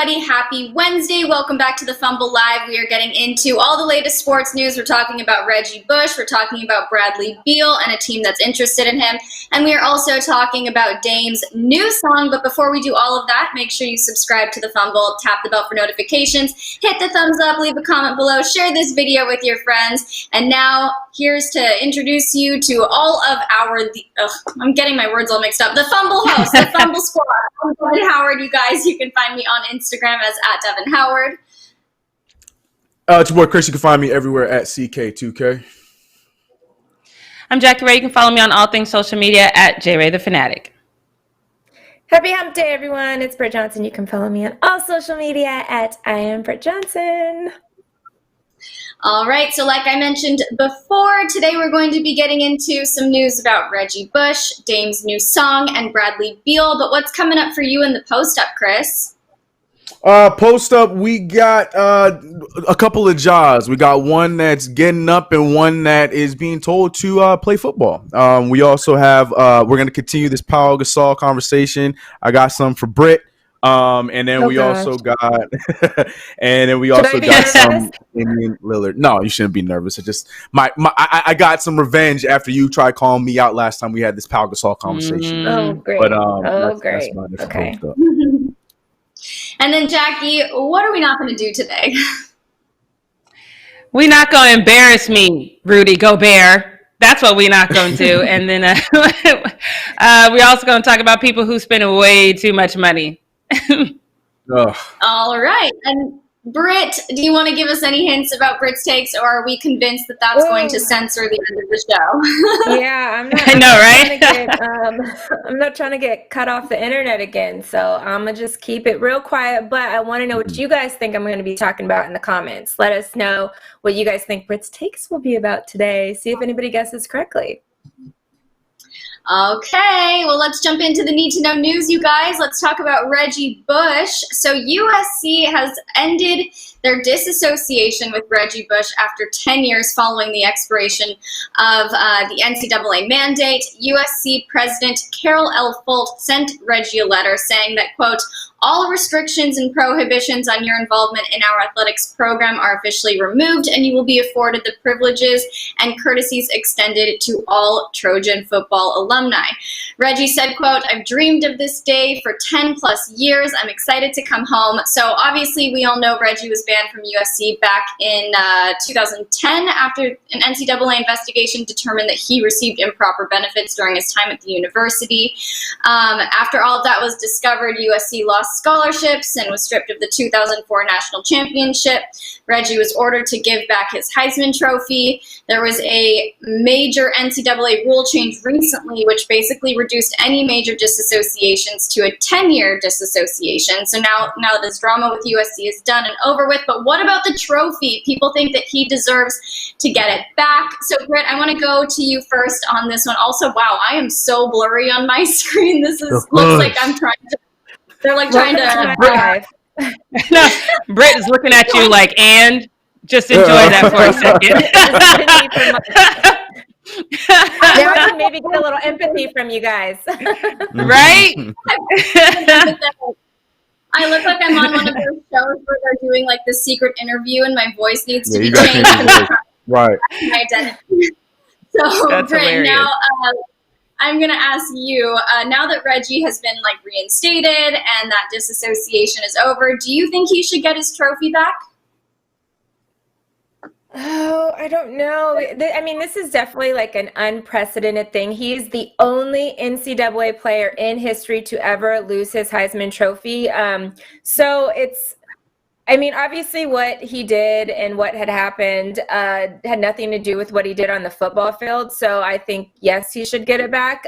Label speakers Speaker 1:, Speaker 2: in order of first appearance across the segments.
Speaker 1: everybody. Happy Wednesday. Welcome back to the Fumble Live. We are getting into all the latest sports news. We're talking about Reggie Bush. We're talking about Bradley Beal and a team that's interested in him. And we are also talking about Dame's new song. But before we do all of that, make sure you subscribe to the Fumble, tap the bell for notifications, hit the thumbs up, leave a comment below, share this video with your friends. And now here's to introduce you to all of I'm getting my words all mixed up. The Fumble host, the Fumble squad. I'm Devin Howard, you guys. You can find me on Instagram as @DevinHoward.
Speaker 2: It's your boy Chris. You can find me everywhere at CK2K.
Speaker 3: I'm Jackie Ray. You can follow me on all things social media at JRayTheFanatic.
Speaker 4: Happy Hump Day, everyone. It's Britt Johnson. You can follow me on all social media at IamBrittJohnson.
Speaker 1: All right, so like I mentioned before, today we're going to be getting into some news about Reggie Bush, Dame's new song, and Bradley Beal. But what's coming up for you in the post-up, Chris?
Speaker 2: Post-up, we got a couple of jobs. We got one that's getting up and one that is being told to play football. We also have, we're going to continue this Pau Gasol conversation. I got some for Britt. And then we also got some Damian Lillard. No, you shouldn't be nervous. It just I got some revenge after you tried calling me out last time we had this Pau Gasol conversation.
Speaker 4: Oh, great.
Speaker 2: But
Speaker 4: great.
Speaker 2: That's
Speaker 4: okay.
Speaker 1: And then Jackie, what are we not going to do today?
Speaker 3: We're not going to embarrass me, Rudy Gobert. That's what we're not going to do. And then we're also going to talk about people who spend way too much money.
Speaker 1: All right. And Britt, do you want to give us any hints about Britt's takes, or are we convinced that that's going to censor the end of the show?
Speaker 4: Yeah, I'm not trying to get cut off the internet again, so I'm going to just keep it real quiet, but I want to know what you guys think I'm going to be talking about in the comments. Let us know what you guys think Britt's takes will be about today. See if anybody guesses correctly.
Speaker 1: Okay, well, let's jump into the need to know news, you guys. Let's talk about Reggie Bush. So USC has ended their disassociation with Reggie Bush after 10 years following the expiration of the NCAA mandate. USC President Carol L. Folt sent Reggie a letter saying that, quote, all restrictions and prohibitions on your involvement in our athletics program are officially removed, and you will be afforded the privileges and courtesies extended to all Trojan football alumni. Reggie said, quote, I've dreamed of this day for 10 plus years. I'm excited to come home. So obviously we all know Reggie was banned from USC back in 2010 after an NCAA investigation determined that he received improper benefits during his time at the university. After all of that was discovered, USC lost scholarships and was stripped of the 2004 national championship. Reggie was ordered to give back his Heisman Trophy. There was a major NCAA rule change recently, which basically reduced any major disassociations to a 10-year disassociation. So now that this drama with USC is done and over with, but what about the trophy? People think that he deserves to get it back. So Britt, I want to go to you first on this one. Also, wow, I am so blurry on my screen. This looks like I'm trying to. They're like trying to.
Speaker 3: No, Britt is looking at you like, and just enjoy that for a second.
Speaker 4: Now I can maybe get a little empathy from you guys.
Speaker 3: Right?
Speaker 1: I look like I'm on one of those shows where they're doing like the secret interview and my voice needs to be changed.
Speaker 2: Right.
Speaker 1: My identity. So,
Speaker 3: That's
Speaker 1: Britt,
Speaker 3: hilarious.
Speaker 1: now I'm going to ask you, now that Reggie has been like reinstated and that disassociation is over, do you think he should get his trophy back?
Speaker 4: Oh, I don't know. I mean, this is definitely like an unprecedented thing. He's the only NCAA player in history to ever lose his Heisman Trophy. So it's, I mean, obviously what he did and what had happened had nothing to do with what he did on the football field. So I think, yes, he should get it back.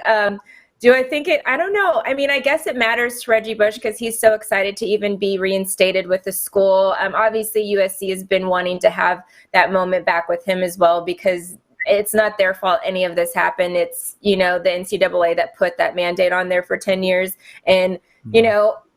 Speaker 4: Do I think it? I don't know. I mean, I guess it matters to Reggie Bush because he's so excited to even be reinstated with the school. Obviously, USC has been wanting to have that moment back with him as well because it's not their fault any of this happened. It's, the NCAA that put that mandate on there for 10 years. And,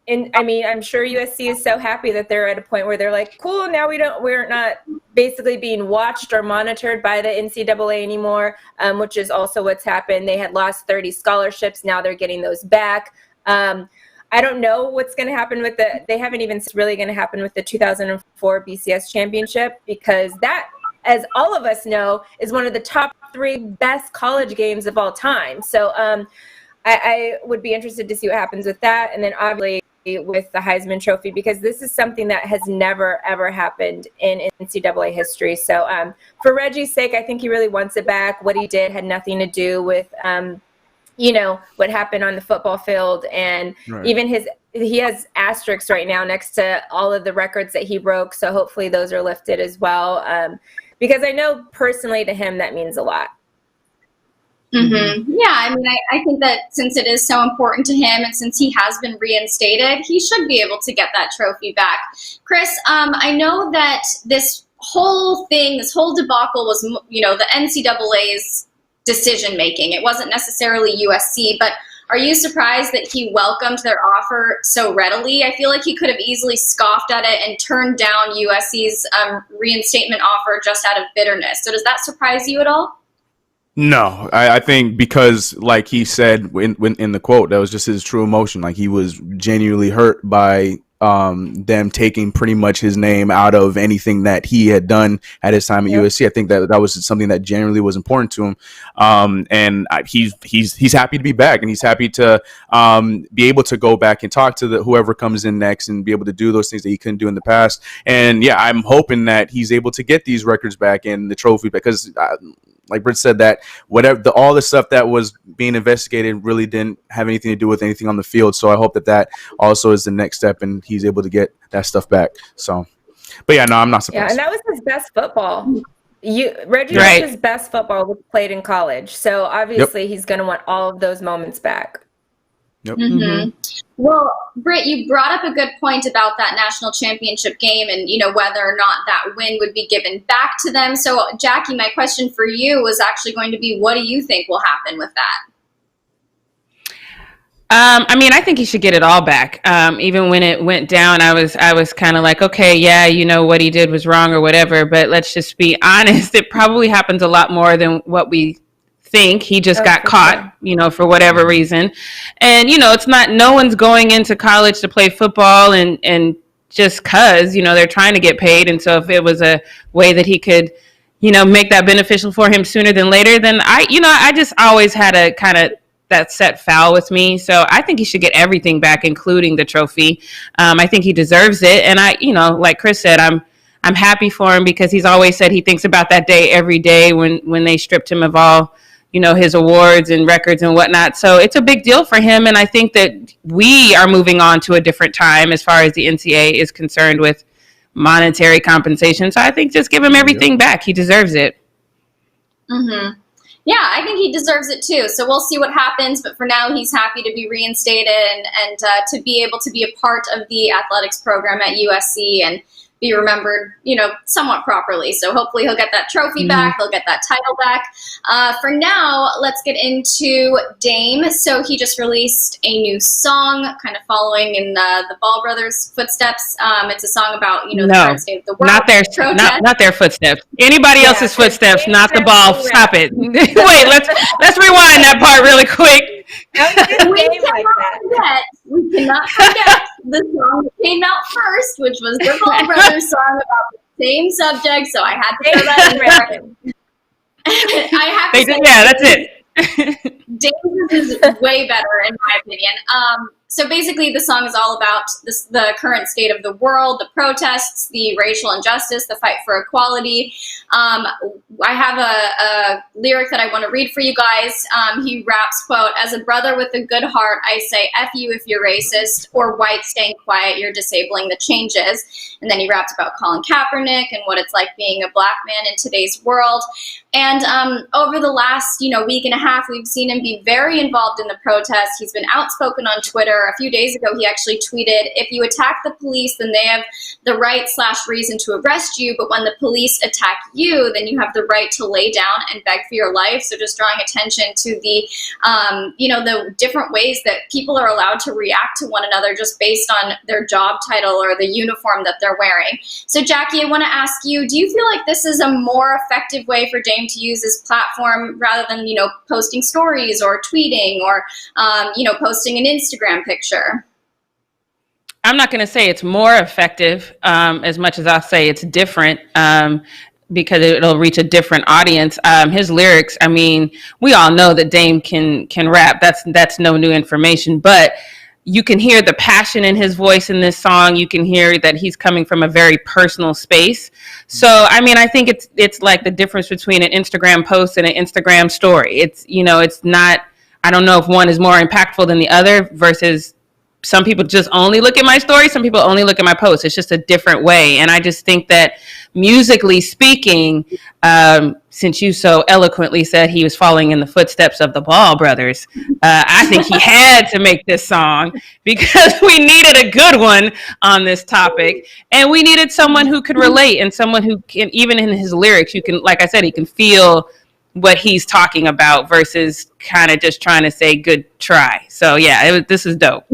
Speaker 4: and I mean, I'm sure USC is so happy that they're at a point where they're like, cool, now we're not basically being watched or monitored by the NCAA anymore, which is also what's happened. They had lost 30 scholarships. Now they're getting those back. I don't know what's going to happen with they haven't even really going to happen with the 2004 BCS championship, because that, as all of us know, is one of the top 3 best college games of all time. So I would be interested to see what happens with that. And then obviously with the Heisman Trophy, because this is something that has never, ever happened in NCAA history. So for Reggie's sake, I think he really wants it back. What he did had nothing to do with what happened on the football field, and even he has asterisks right now next to all of the records that he broke. So hopefully those are lifted as well. Because I know personally to him, that means a lot.
Speaker 1: Mm-hmm. Yeah, I mean, I think that since it is so important to him and since he has been reinstated, he should be able to get that trophy back. Chris, I know that this whole debacle was, the NCAA's decision making. It wasn't necessarily USC, but are you surprised that he welcomed their offer so readily? I feel like he could have easily scoffed at it and turned down USC's reinstatement offer just out of bitterness. So does that surprise you at all?
Speaker 2: No, I think because, like he said in the quote, that was just his true emotion. Like, he was genuinely hurt by them taking pretty much his name out of anything that he had done at his time at USC. I think that was something that generally was important to him. And he's happy to be back, and he's happy to be able to go back and talk to whoever comes in next and be able to do those things that he couldn't do in the past. And yeah, I'm hoping that he's able to get these records back and the trophy, because like Britt said, that all the stuff that was being investigated really didn't have anything to do with anything on the field. So I hope that also is the next step, and he's able to get that stuff back. So, but yeah, no, I'm not surprised.
Speaker 4: Yeah, and that was his best football. Reggie Bush's best football was played in college. So obviously he's going to want all of those moments back.
Speaker 2: Yep.
Speaker 1: Mm-hmm. Well, Britt, you brought up a good point about that national championship game and, whether or not that win would be given back to them. So, Jackie, my question for you was actually going to be, what do you think will happen with that?
Speaker 3: I think he should get it all back. Even when it went down, I was kind of like, okay, yeah, what he did was wrong or whatever. But let's just be honest. It probably happens a lot more than what we think. He just got caught, for whatever reason. And, it's not, no one's going into college to play football and just cause, they're trying to get paid. And so if it was a way that he could, make that beneficial for him sooner than later, then I just always had a kind of that set foul with me. So I think he should get everything back, including the trophy. I think he deserves it. And like Chris said, I'm happy for him, because he's always said he thinks about that day every day when they stripped him of all, his awards and records and whatnot. So it's a big deal for him. And I think that we are moving on to a different time as far as the NCAA is concerned with monetary compensation. So I think just give him everything back. He deserves it.
Speaker 1: Mm-hmm. Yeah, I think he deserves it too. So we'll see what happens. But for now, he's happy to be reinstated and to be able to be a part of the athletics program at USC and be remembered, somewhat properly. So hopefully he'll get that trophy back. He'll get that title back. For now, let's get into Dame. So he just released a new song, kind of following in the Ball brothers' footsteps. It's a song about, the current state of the world.
Speaker 3: Not their footsteps. Anybody else's footsteps, not the Ball. Stop it. Wait, let's rewind that part really quick.
Speaker 1: We cannot forget the song that came out first, which was the Ball brothers song about the same subject. So I had to throw that in there. I have to say,
Speaker 3: that's it.
Speaker 1: Dame's is way better in my opinion. So basically the song is all about the current state of the world, the protests, the racial injustice, the fight for equality. I have a lyric that I want to read for you guys. He raps, quote, "As a brother with a good heart, I say F you if you're racist, or white staying quiet, you're disabling the changes." And then he raps about Colin Kaepernick and what it's like being a black man in today's world. And over the last, week and a half, we've seen him be very involved in the protests. He's been outspoken on Twitter. A few days ago, he actually tweeted, "If you attack the police, then they have the right/reason to arrest you. But when the police attack you, then you have the right to lay down and beg for your life." So just drawing attention to the, the different ways that people are allowed to react to one another just based on their job title or the uniform that they're wearing. So Jackie, I want to ask you, do you feel like this is a more effective way for Dame to use his platform rather than, posting stories or tweeting or, posting an Instagram picture?
Speaker 3: I'm not going to say it's more effective as much as I'll say it's different because it'll reach a different audience. His lyrics, I mean, we all know that Dame can rap. That's no new information, but you can hear the passion in his voice in this song. You can hear that he's coming from a very personal space. So, I mean, I think it's like the difference between an Instagram post and an Instagram story. It's, it's not, I don't know if one is more impactful than the other versus some people just only look at my story. Some people only look at my posts. It's just a different way. And I just think that musically speaking, since you so eloquently said he was following in the footsteps of the Ball brothers, I think he had to make this song because we needed a good one on this topic. And we needed someone who could relate and someone who can, even in his lyrics, you can, like I said, he can feel what he's talking about versus kind of just trying to say good try. So yeah, this is dope.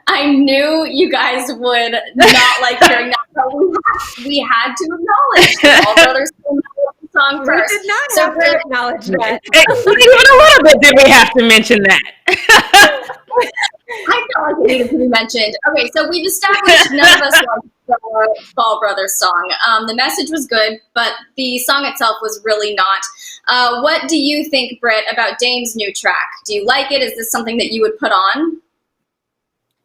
Speaker 1: I knew you guys would not like hearing that, but we had to acknowledge the Ball brothers song first.
Speaker 4: We did not
Speaker 1: so
Speaker 4: have to acknowledge that.
Speaker 3: Even a little bit did we have to mention that.
Speaker 1: I felt like it needed to be mentioned. Okay, so we've established none of us liked the Ball brothers song. The message was good, but the song itself was really not. What do you think, Britt, about Dame's new track? Do you like it? Is this something that you would put on?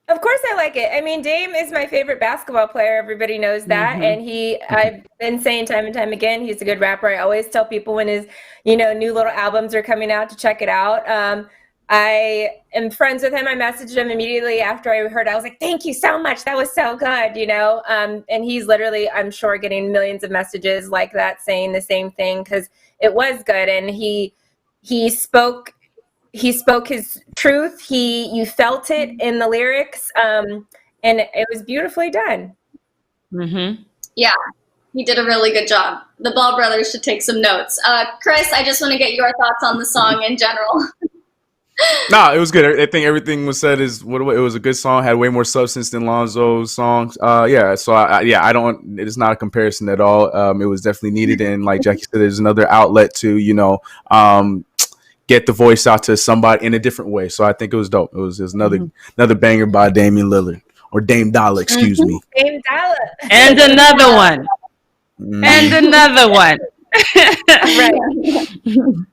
Speaker 4: Of course I like it. I mean, Dame is my favorite basketball player. Everybody knows that. And I've been saying time and time again, he's a good rapper. I always tell people when his, new little albums are coming out to check it out. I am friends with him. I messaged him immediately after I heard. I was like, thank you so much. That was so good, and he's literally, I'm sure, getting millions of messages like that saying the same thing because it was good. And he spoke his truth. You felt it in the lyrics, and it was beautifully done.
Speaker 3: Mm-hmm.
Speaker 1: Yeah, he did a really good job. The Ball brothers should take some notes. Chris, I just want to get your thoughts on the song in general.
Speaker 2: No, it was good. I think everything was said it was a good song. Had way more substance than Lonzo's songs. Yeah. So I don't. It's not a comparison at all. It was definitely needed, and like Jackie said, there's another outlet to get the voice out to somebody in a different way. So I think it was dope. It was another banger by Damian Lillard or Dame Dollar, excuse me.
Speaker 4: Dame Dollar.
Speaker 3: And another one. And another one.
Speaker 1: Right.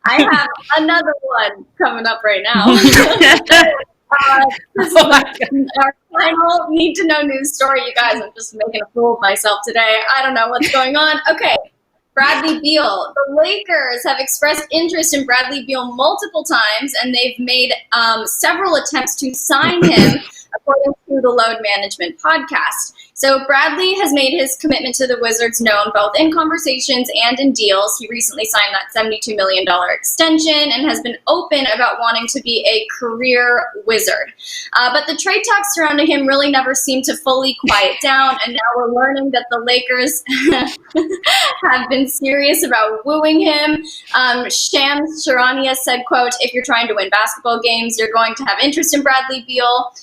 Speaker 1: I have another one coming up right now. This is our final need to know news story, you guys. I'm just making a fool of myself today. I don't know what's going on. Okay. Bradley Beal. The Lakers have expressed interest in Bradley Beal multiple times, and they've made several attempts to sign him, according to the Load Management podcast. So Bradley has made his commitment to the Wizards known both in conversations and in deals. He recently signed that $72 million extension and has been open about wanting to be a career Wizard. But the trade talks surrounding him really never seem to fully quiet down, and now we're learning that the Lakers have been serious about wooing him. Shams Charania said, quote, "If you're trying to win basketball games, you're going to have interest in Bradley Beal."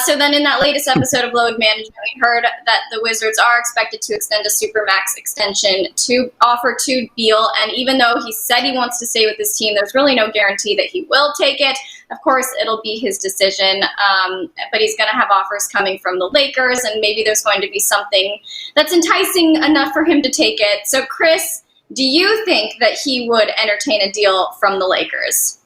Speaker 1: So then in that latest episode of Load Management, we heard that the Wizards are expected to extend a Supermax extension to offer to Beal. And even though he said he wants to stay with his team, there's really no guarantee that he will take it. Of course, it'll be his decision, but he's going to have offers coming from the Lakers, and maybe there's going to be something that's enticing enough for him to take it. So, Chris, do you think that he would entertain a deal from the Lakers?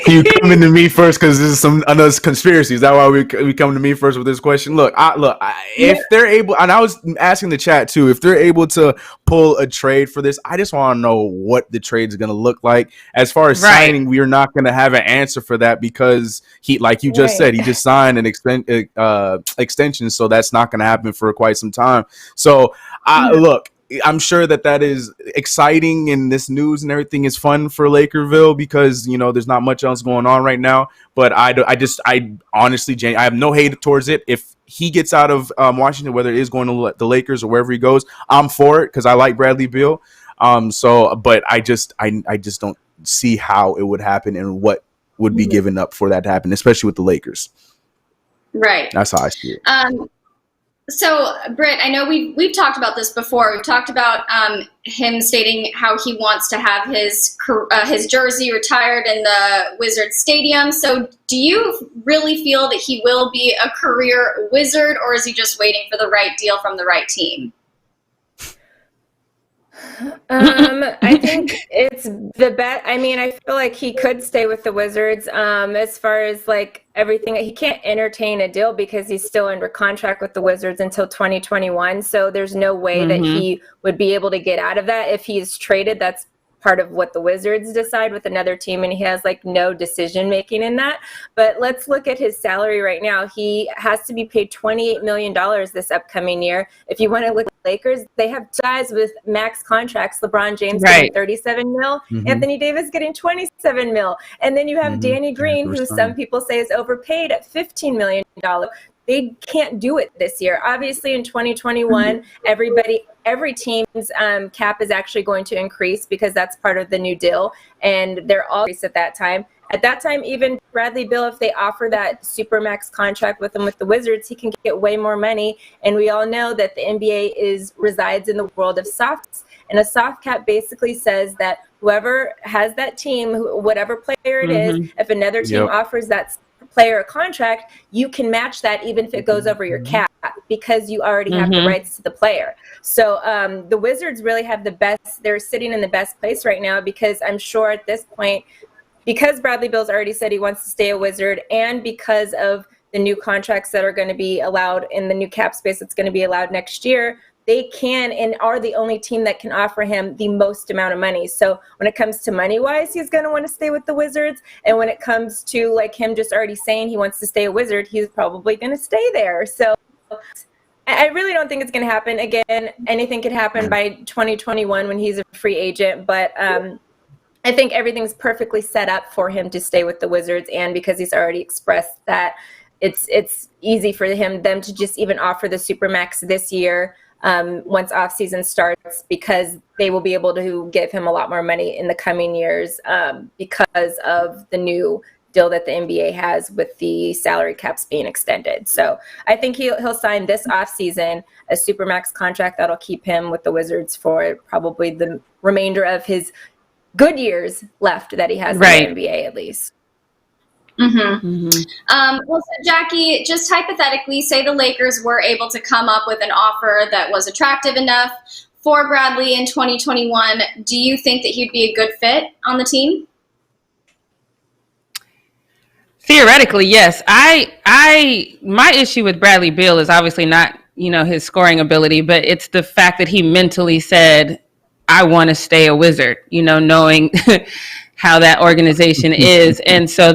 Speaker 2: You coming to me first because this is another conspiracy. Is that why we come to me first with this question? Look, if they're able, and I was asking the chat too, if they're able to pull a trade for this, I just want to know what the trade is going to look like. As far as signing, we are not going to have an answer for that because he, like you just said, he just signed an extension, so that's not going to happen for quite some time. So, look. I'm sure that is exciting, and this news and everything is fun for Lakerville because there's not much else going on right now. But I honestly, Jane, I have no hate towards it. If he gets out of Washington, whether it is going to the Lakers or wherever he goes, I'm for it because I like Bradley Beal. But I just don't see how it would happen and what would be given up for that to happen, especially with the Lakers.
Speaker 1: Right.
Speaker 2: That's how I see it.
Speaker 1: So, Britt, I know we've talked about this before. We've talked about him stating how he wants to have his jersey retired in the Wizards Stadium. So, do you really feel that he will be a career Wizard, or is he just waiting for the right deal from the right team?
Speaker 4: I think it's the bet. I mean, I feel like he could stay with the Wizards. As far as like everything, he can't entertain a deal because he's still under contract with the Wizards until 2021. So there's no way that he would be able to get out of that. If he is traded, that's part of what the Wizards decide with another team, and he has like no decision making in that. But let's look at his salary right now. He has to be paid $28 million this upcoming year. If you want to look at the Lakers, they have two guys with max contracts. LeBron James getting 37 mil, Anthony Davis getting 27 mil, and then you have Danny Green, who some people say is overpaid at $15 million. They can't do it this year. Obviously, in 2021, every team's cap is actually going to increase because that's part of the new deal, and they're all increased at that time. At that time, even Bradley Beal, if they offer that supermax contract with him with the Wizards, he can get way more money. And we all know that the NBA resides in the world of softs, and a soft cap basically says that whoever has that team, whatever player it is, if another team offers that player a contract, you can match that even if it goes over your cap because you already have the rights to the player. So the Wizards really have the best. They're sitting in the best place right now because I'm sure at this point, because Bradley Beal's already said he wants to stay a Wizard, and because of the new contracts that are going to be allowed in the new cap space that's going to be allowed next year, they can and are the only team that can offer him the most amount of money. So when it comes to money-wise, he's going to want to stay with the Wizards. And when it comes to like him just already saying he wants to stay a Wizard, he's probably going to stay there. So I really don't think it's going to happen. Again, anything could happen by 2021 when he's a free agent. But I think everything's perfectly set up for him to stay with the Wizards. And because he's already expressed that it's easy for them to just even offer the Supermax this year. Once off season starts, because they will be able to give him a lot more money in the coming years because of the new deal that the NBA has with the salary caps being extended. So I think he'll sign this off season a supermax contract that'll keep him with the Wizards for probably the remainder of his good years left that he has in the NBA at least.
Speaker 1: Well, so Jackie, just hypothetically, say the Lakers were able to come up with an offer that was attractive enough for Bradley in 2021. Do you think that he'd be a good fit on the team?
Speaker 3: Theoretically, yes. My issue with Bradley Beal is obviously not, his scoring ability, but it's the fact that he mentally said, I want to stay a Wizard, knowing how that organization is. And so,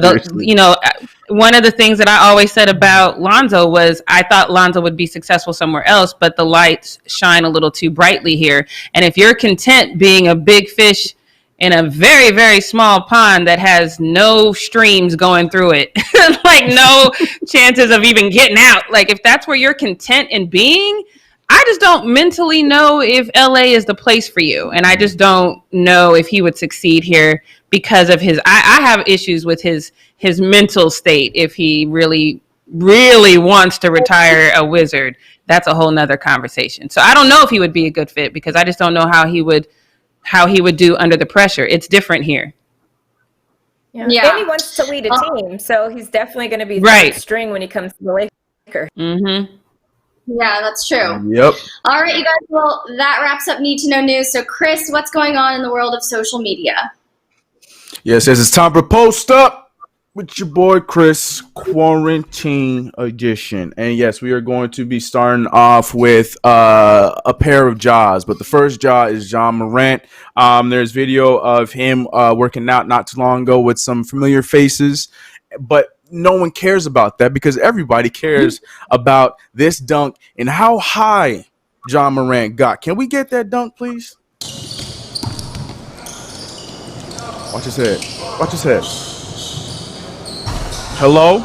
Speaker 3: one of the things that I always said about Lonzo was I thought Lonzo would be successful somewhere else, but the lights shine a little too brightly here. And if you're content being a big fish in a very, very small pond that has no streams going through it, like no chances of even getting out, like if that's where you're content in being, I just don't mentally know if LA is the place for you. And I just don't know if he would succeed here because of I have issues with his mental state. If he really, really wants to retire a Wizard, that's a whole nother conversation. So I don't know if he would be a good fit because I just don't know how he would do under the pressure. It's different here.
Speaker 4: Yeah. And he wants to lead a team. So he's definitely going to be third string when he comes to the Lakers.
Speaker 1: Yeah, that's true.
Speaker 2: Yep.
Speaker 1: All right, you guys. Well, that wraps up Need to Know News. So, Chris, what's going on in the world of social media?
Speaker 2: Yes, it's time for Post Up with your boy Chris, Quarantine Edition. And yes, we are going to be starting off with a pair of jaws. But the first jaw is Ja Morant. There's video of him working out not too long ago with some familiar faces. But no one cares about that because everybody cares about this dunk and how high Ja Morant got. Can we get that dunk, please? Watch his head. Watch his head. Hello?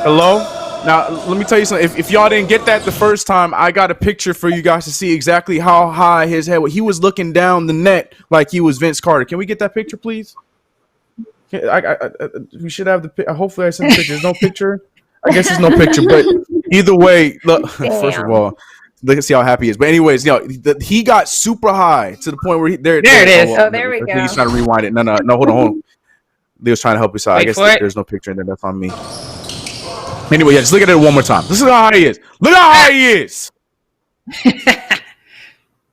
Speaker 2: Hello? Now, let me tell you something. If y'all didn't get that the first time, I got a picture for you guys to see exactly how high his head was. He was looking down the net like he was Vince Carter. Can we get that picture, please? We should have the. Hopefully, I sent the picture. There's no picture. I guess there's no picture, but either way, look. First of all, look and see how happy he is. But anyways, he got super high to the point where there
Speaker 3: it is.
Speaker 4: Oh, there we go.
Speaker 2: He's trying to rewind it. No, hold on. They was trying to help us out. I guess there's no picture in there. That's on me. Anyway, just look at it one more time. This is how high he is. Look how high he is.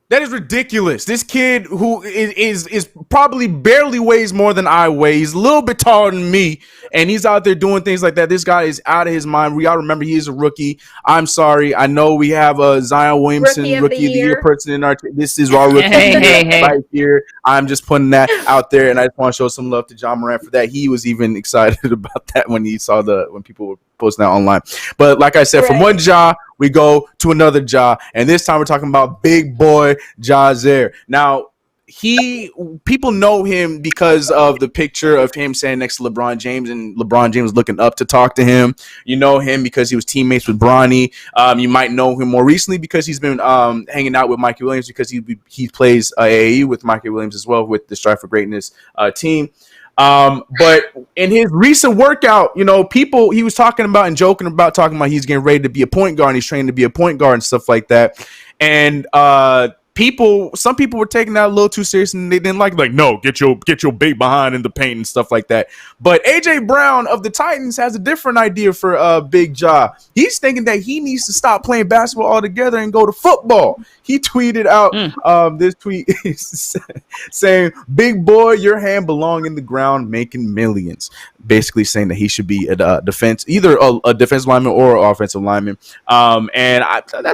Speaker 2: That is ridiculous. This kid who is probably barely weighs more than I weigh. He's a little bit taller than me, and he's out there doing things like that. This guy is out of his mind. We gotta remember he is a rookie. I'm sorry. I know we have a Zion Williamson rookie of the year person in our. This is our rookie right here. I'm just putting that out there, and I just want to show some love to John Morant for that. He was even excited about that when he saw when people were posting that online. But like I said, from one Ja, we go to another Ja, and this time we're talking about big boy Jazier. Now, people know him because of the picture of him standing next to LeBron James, and LeBron James looking up to talk to him. You know him because he was teammates with Bronny. You might know him more recently because he's been hanging out with Mikey Williams because he plays AAU with Mikey Williams as well with the Strive for Greatness team. But in his recent workout, he was talking about and joking about talking about he's getting ready to be a point guard and he's training to be a point guard and stuff like that. And some people were taking that a little too serious and they didn't like no, get your big behind in the paint and stuff like that. But AJ Brown of the Titans has a different idea for Big Ja. He's thinking that he needs to stop playing basketball altogether and go to football. He tweeted out this tweet saying, "Big boy, your hand belong in the ground making millions." Basically saying that he should be either a defensive lineman or an offensive lineman. And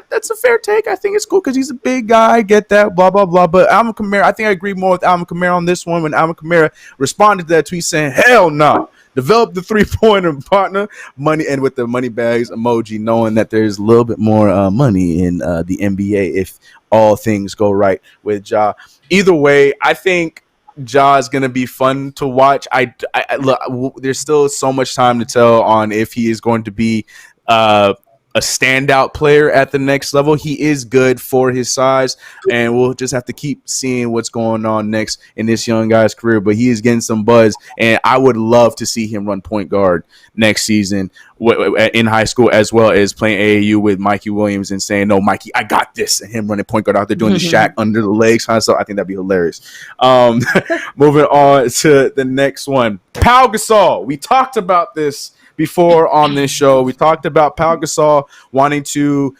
Speaker 2: that's a fair take. I think it's cool because he's a big guy. I get that, blah, blah, blah. But Alvin Kamara, I think I agree more with Alvin Kamara on this one when Alvin Kamara responded to that tweet saying, "Hell no. Develop the 3-pointer partner money," and with the money bags emoji, knowing that there's a little bit more money in the NBA if all things go right with Ja. Either way, I think Ja is going to be fun to watch. I look, there's still so much time to tell on if he is going to be a standout player at the next level. He is good for his size, and we'll just have to keep seeing what's going on next in this young guy's career. But he is getting some buzz, and I would love to see him run point guard next season in high school, as well as playing AAU with Mikey Williams and saying, "No, Mikey, I got this," and him running point guard out there doing the Shaq under the legs kind of stuff. I think that'd be hilarious. Moving on to the next one, Pau Gasol. We talked about this before on this show. We talked about Pau Gasol wanting to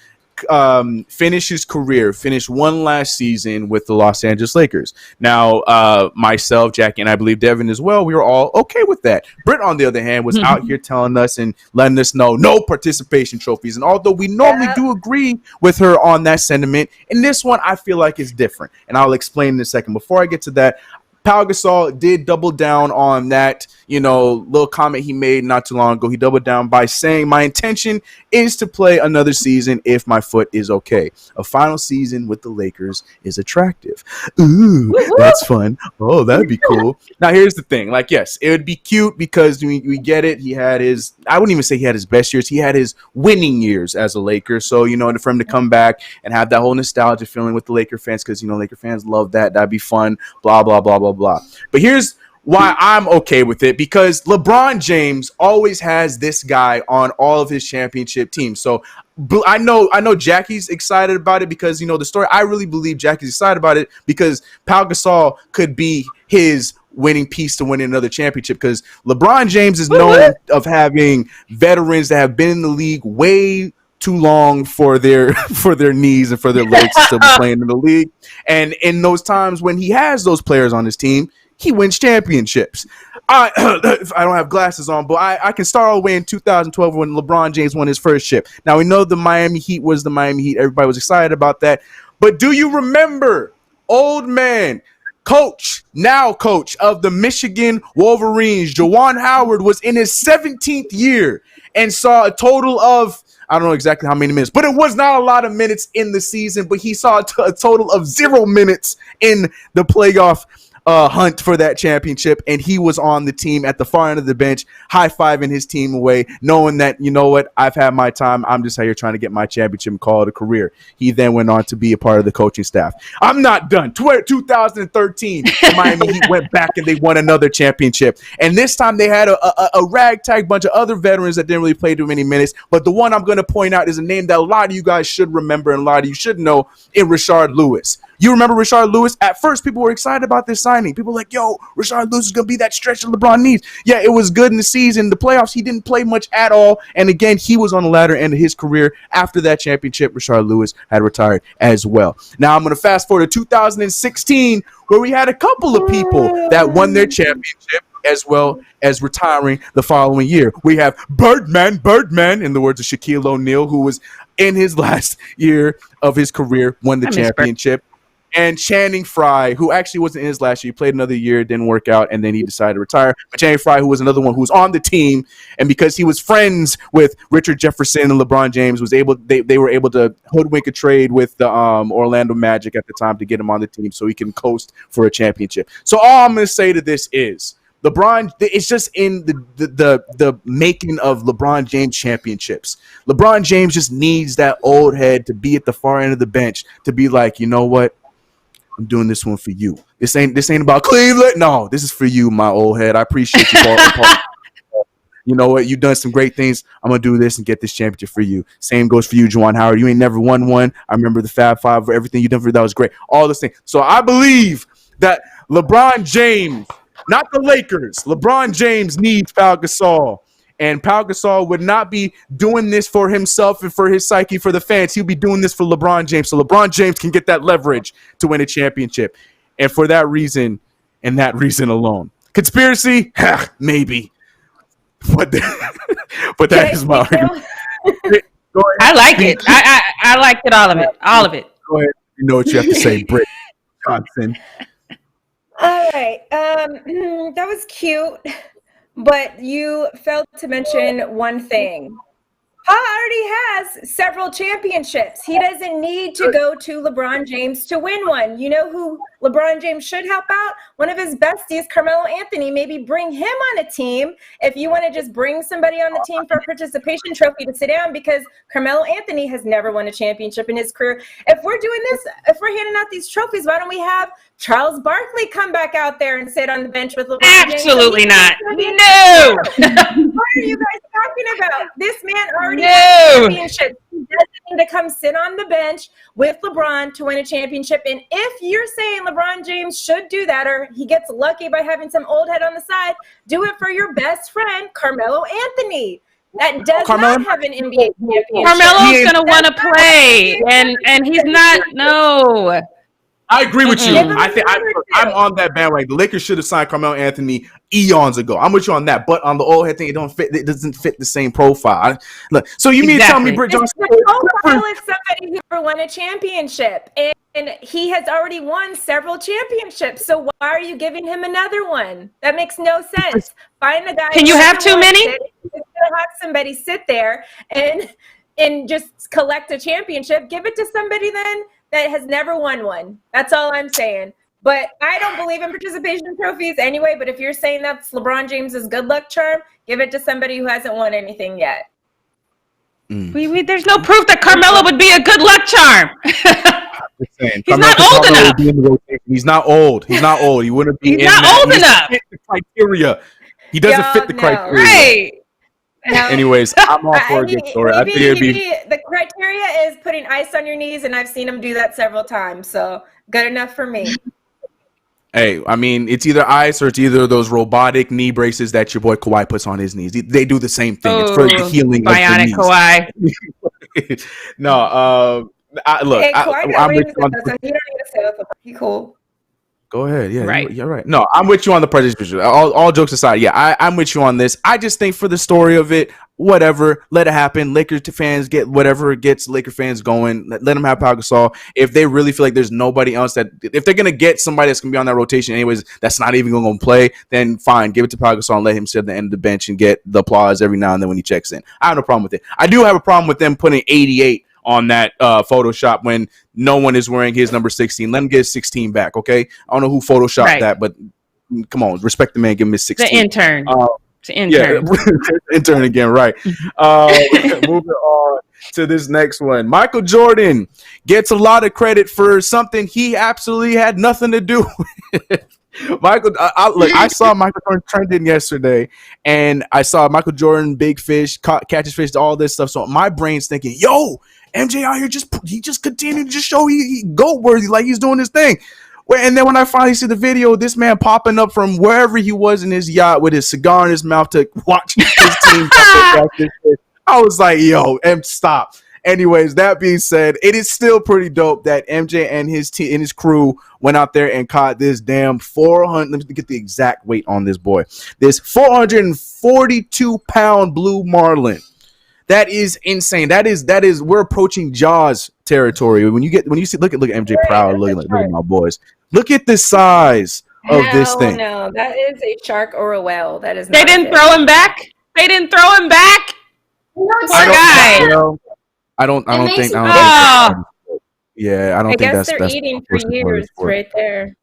Speaker 2: finish his career, finish one last season with the Los Angeles Lakers. Now, myself, Jackie, and I believe Devin as well, we were all okay with that. Britt, on the other hand, was out here telling us and letting us know no participation trophies. And although we normally do agree with her on that sentiment, in this one, I feel like it's different. And I'll explain in a second. Before I get to that, Pau Gasol did double down on that, little comment he made not too long ago. He doubled down by saying, "My intention is to play another season if my foot is okay. A final season with the Lakers is attractive." Ooh, that's fun. Oh, that'd be cool. Now, here's the thing. Yes, it would be cute because we get it. He had I wouldn't even say he had his best years. He had his winning years as a Laker. So, for him to come back and have that whole nostalgia feeling with the Laker fans, because, Laker fans love that. That'd be fun, blah, blah, blah, blah, blah. But here's why I'm okay with it, because LeBron James always has this guy on all of his championship teams. So I know Jackie's excited about it because, the story, I really believe Jackie's excited about it because Pau Gasol could be his winning piece to win another championship, because LeBron James is known of having veterans that have been in the league way too long for their knees and for their legs to still be playing in the league. And in those times when he has those players on his team, he wins championships. I don't have glasses on, but I can start all the way in 2012 when LeBron James won his first chip. Now, we know the Miami Heat was the Miami Heat. Everybody was excited about that. But do you remember old man, now coach of the Michigan Wolverines, Juwan Howard, was in his 17th year and saw a total of, I don't know exactly how many minutes, but it was not a lot of minutes in the season, but he saw a total of 0 minutes in the playoff hunt for that championship, and he was on the team at the far end of the bench, high-fiving his team away, knowing that, you know what, I've had my time. I'm just out here trying to get my championship and call it a career. He then went on to be a part of the coaching staff. I'm not done. 2013, Miami Heat went back and they won another championship. And this time they had a ragtag bunch of other veterans that didn't really play too many minutes. But the one I'm going to point out is a name that a lot of you guys should remember and a lot of you should know, in Rashard Lewis. You remember Rashard Lewis? At first, people were excited about this signing. People were like, yo, Rashard Lewis is going to be that stretch that LeBron needs. Yeah, it was good in the season. The playoffs, he didn't play much at all. And again, he was on the latter end of his career. After that championship, Rashard Lewis had retired as well. Now, I'm going to fast forward to 2016, where we had a couple of people that won their championship as well as retiring the following year. We have Birdman, in the words of Shaquille O'Neal, who was in his last year of his career, won the championship. And Channing Frye, who actually wasn't in his last year, he played another year, didn't work out, and then he decided to retire. But Channing Frye, who was another one who was on the team, and because he was friends with Richard Jefferson and LeBron James, they were able to hoodwink a trade with the Orlando Magic at the time to get him on the team so he can coast for a championship. So all I'm going to say to this is, LeBron, it's just in the making of LeBron James championships. LeBron James just needs that old head to be at the far end of the bench to be like, you know what? I'm doing this one for you. This ain't about Cleveland. No, this is for you, my old head. I appreciate you, Paul. You know what? You've done some great things. I'm going to do this and get this championship for you. Same goes for you, Juwan Howard. You ain't never won one. I remember the Fab Five, everything you done for you. That was great. All this thing. So I believe that LeBron James, not the Lakers, LeBron James needs Pau Gasol. And Pau Gasol would not be doing this for himself and for his psyche, for the fans. He'll be doing this for LeBron James. So LeBron James can get that leverage to win a championship. And for that reason, and that reason alone. Conspiracy? Maybe. But that is my argument.
Speaker 3: I like it. I liked it, all of it. All of it.
Speaker 2: Go ahead. You know what you have to say, Britt Johnson.
Speaker 4: All right. That was cute. But you failed to mention one thing. Paul already has several championships. He doesn't need to go to LeBron James to win one. You know who LeBron James should help out? One of his besties, Carmelo Anthony. Maybe bring him on a team if you want to just bring somebody on the team for a participation trophy to sit down, because Carmelo Anthony has never won a championship in his career. If we're doing this, if we're handing out these trophies, why don't we have Charles Barkley come back out there and sit on the bench with LeBron
Speaker 3: Absolutely
Speaker 4: James?
Speaker 3: not. No.
Speaker 4: What are you guys talking about? This man already won a championship. He doesn't need to come sit on the bench with LeBron to win a championship. And if you're saying LeBron James should do that, or he gets lucky by having some old head on the side, do it for your best friend, Carmelo Anthony. That does not have an NBA championship.
Speaker 3: Carmelo's going to want to play, and he's not. No.
Speaker 2: I agree with you. I think I'm on that bandwagon. The Lakers should have signed Carmelo Anthony eons ago. I'm with you on that. But on the old head thing, it doesn't fit the same profile. Look, so you mean to tell me, Britt Johnson?
Speaker 4: The profile is somebody who won a championship, and he has already won several championships. So why are you giving him another one? That makes no sense. Find a guy.
Speaker 3: Can you have too many?
Speaker 4: Have somebody sit there and just collect a championship. Give it to somebody then that has never won one. That's all I'm saying. But I don't believe in participation trophies anyway. But if you're saying that's LeBron James's good luck charm, give it to somebody who hasn't won anything yet.
Speaker 3: There's no proof that Carmelo would be a good luck charm. He's not old enough.
Speaker 2: He's not old. He wouldn't be.
Speaker 3: He's not old enough.
Speaker 2: Fit the criteria. He doesn't fit the criteria.
Speaker 3: Right.
Speaker 4: No.
Speaker 2: Anyways, I'm all for a good story. I think it'd be
Speaker 4: the criteria is putting ice on your knees, and I've seen him do that several times. So good enough for me.
Speaker 2: Hey, I mean, it's either ice or it's either those robotic knee braces that your boy Kawhi puts on his knees. They do the same thing. It's for the healing of the knees.
Speaker 3: Kawhi.
Speaker 2: No, look,
Speaker 4: hey, Kawhi
Speaker 2: I'm with you on
Speaker 4: so he don't need to say that. He cool.
Speaker 2: Go ahead. Yeah,
Speaker 3: right.
Speaker 2: You're right. No, I'm with you on the participation. All jokes aside, yeah, I'm with you on this. I just think for the story of it, whatever, let it happen. Lakers fans get whatever gets Laker fans going. Let them have Pau Gasol. If they really feel like there's nobody else if they're gonna get somebody that's gonna be on that rotation anyways, that's not even gonna play, then fine, give it to Pau Gasol and let him sit at the end of the bench and get the applause every now and then when he checks in. I have no problem with it. I do have a problem with them putting 88 on that Photoshop when no one is wearing his number 16. Let him get his 16 back, okay? I don't know who Photoshopped that, but come on, respect the man, give him his 16.
Speaker 3: The intern.
Speaker 2: Yeah, intern again, right. Moving on to this next one. Michael Jordan gets a lot of credit for something he absolutely had nothing to do with. I saw Michael Jordan trending yesterday, and I saw Michael Jordan, big fish, catches fish, all this stuff. So my brain's thinking, yo, MJ out here he just continued to just show he GOAT worthy, like he's doing his thing. And then when I finally see the video, this man popping up from wherever he was in his yacht with his cigar in his mouth to watch his team. I was like, yo, stop. Anyways, that being said, it is still pretty dope that MJ and his team and his crew went out there and caught this damn 400. Let me get the exact weight on this boy. This 442-pound blue marlin. That is insane. That is we're approaching Jaws territory. When you see look at MJ proud, look at my boys. Look at the size of this thing.
Speaker 4: No, that is a shark or a whale. That is.
Speaker 3: They didn't throw him back. They didn't throw him back.
Speaker 1: No,
Speaker 3: Poor guy.
Speaker 2: I don't think. Yeah, I don't think
Speaker 4: that's.
Speaker 2: They're
Speaker 4: eating for years, right there.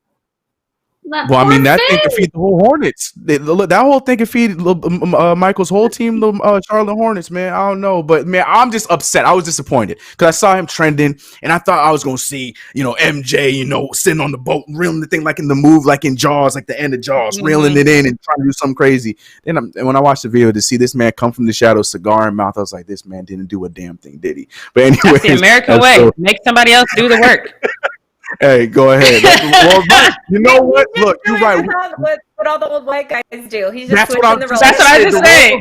Speaker 2: Well, I mean, that thing could feed the whole Hornets. That whole thing could feed Michael's whole team, the Charlotte Hornets, man. I don't know. But, man, I'm just upset. I was disappointed because I saw him trending, and I thought I was going to see, MJ, sitting on the boat, reeling the thing like in the move, like in Jaws, like the end of Jaws, reeling it in and trying to do something crazy. Then when I watched the video to see this man come from the shadows, cigar in mouth, I was like, this man didn't do a damn thing, did he? But anyway,
Speaker 3: that's the American way. So, make somebody else do the work.
Speaker 2: Hey, go ahead. Well, you know what? Look, you're right.
Speaker 4: What all the old white guys do. He's just
Speaker 2: that's what
Speaker 4: the
Speaker 2: roles.
Speaker 3: That's what I just said.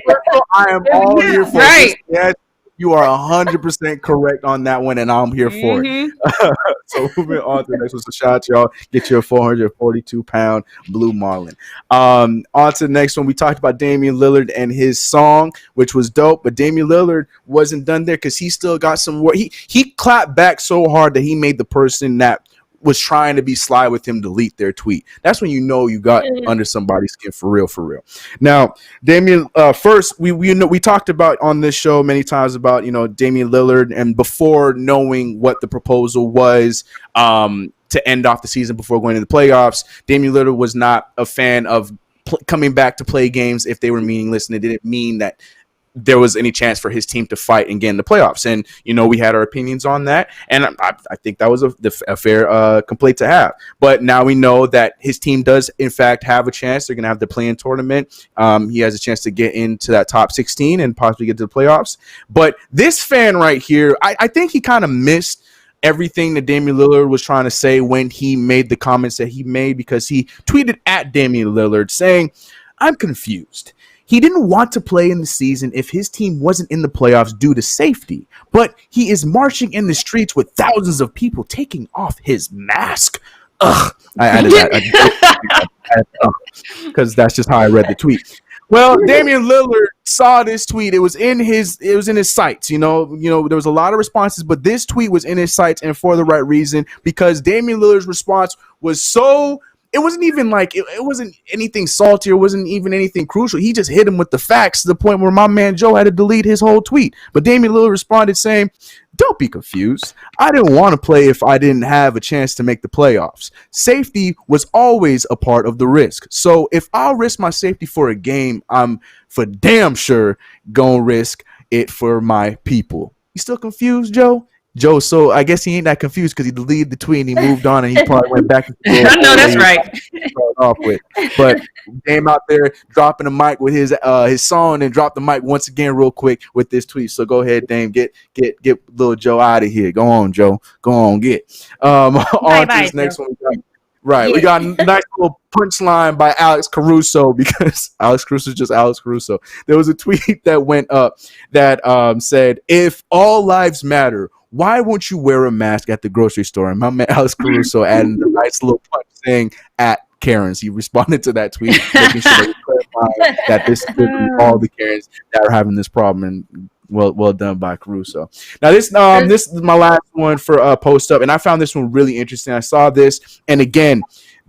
Speaker 2: I am all here for
Speaker 3: right.
Speaker 2: it. Yes, you are 100% correct on that one, and I'm here for it. So moving on to the next one. So shout out to y'all. Get your 442-pound blue marlin. On to the next one. We talked about Damian Lillard and his song, which was dope, but Damian Lillard wasn't done there because he still got some work. He clapped back so hard that he made the person that was trying to be sly with him delete their tweet. That's when you got under somebody's skin for real. Now, Damian, first we talked about on this show many times about Damian Lillard, and before knowing what the proposal was to end off the season before going to the playoffs, Damian Lillard was not a fan of coming back to play games if they were meaningless, and it didn't mean that there was any chance for his team to fight and get in the playoffs. And, we had our opinions on that. And I think that was a fair complaint to have. But now we know that his team does, in fact, have a chance. They're going to have the play-in tournament. He has a chance to get into that top 16 and possibly get to the playoffs. But this fan right here, I think he kind of missed everything that Damian Lillard was trying to say when he made the comments that he made, because he tweeted at Damian Lillard saying, "I'm confused. He didn't want to play in the season if his team wasn't in the playoffs due to safety, but he is marching in the streets with thousands of people taking off his mask." Ugh. I added that because that's just how I read the tweet. Well, Damian Lillard saw this tweet. It was in his sights. there was a lot of responses, but this tweet was in his sights, and for the right reason, because Damian Lillard's response was so. It wasn't even like it wasn't anything salty. It wasn't even anything crucial. He just hit him with the facts to the point where my man Joe had to delete his whole tweet. But Damian Lillard responded saying, "Don't be confused. I didn't want to play if I didn't have a chance to make the playoffs. Safety was always a part of the risk. So if I'll risk my safety for a game, I'm for damn sure gonna risk it for my people." You still confused, Joe? Joe, so I guess he ain't that confused because he deleted the tweet and he moved on, and he probably went back.
Speaker 3: I know that's right.
Speaker 2: Off with. But Dame out there dropping the mic with his song, and drop the mic once again real quick with this tweet. So go ahead, Dame, get little Joe out of here. Go on, Joe. Go on, get. On to this next one. Right, we got a nice little punchline by Alex Caruso, because Alex Caruso is just Alex Caruso. There was a tweet that went up that said, "If all lives matter, why won't you wear a mask at the grocery store?" And my man Alex Caruso added a nice little punch saying, "at Karens." He responded to that tweet, making sure that we clarify that this could be all the Karens that are having this problem. And well done by Caruso. Now this is my last one for post up, and I found this one really interesting. I saw this, and again,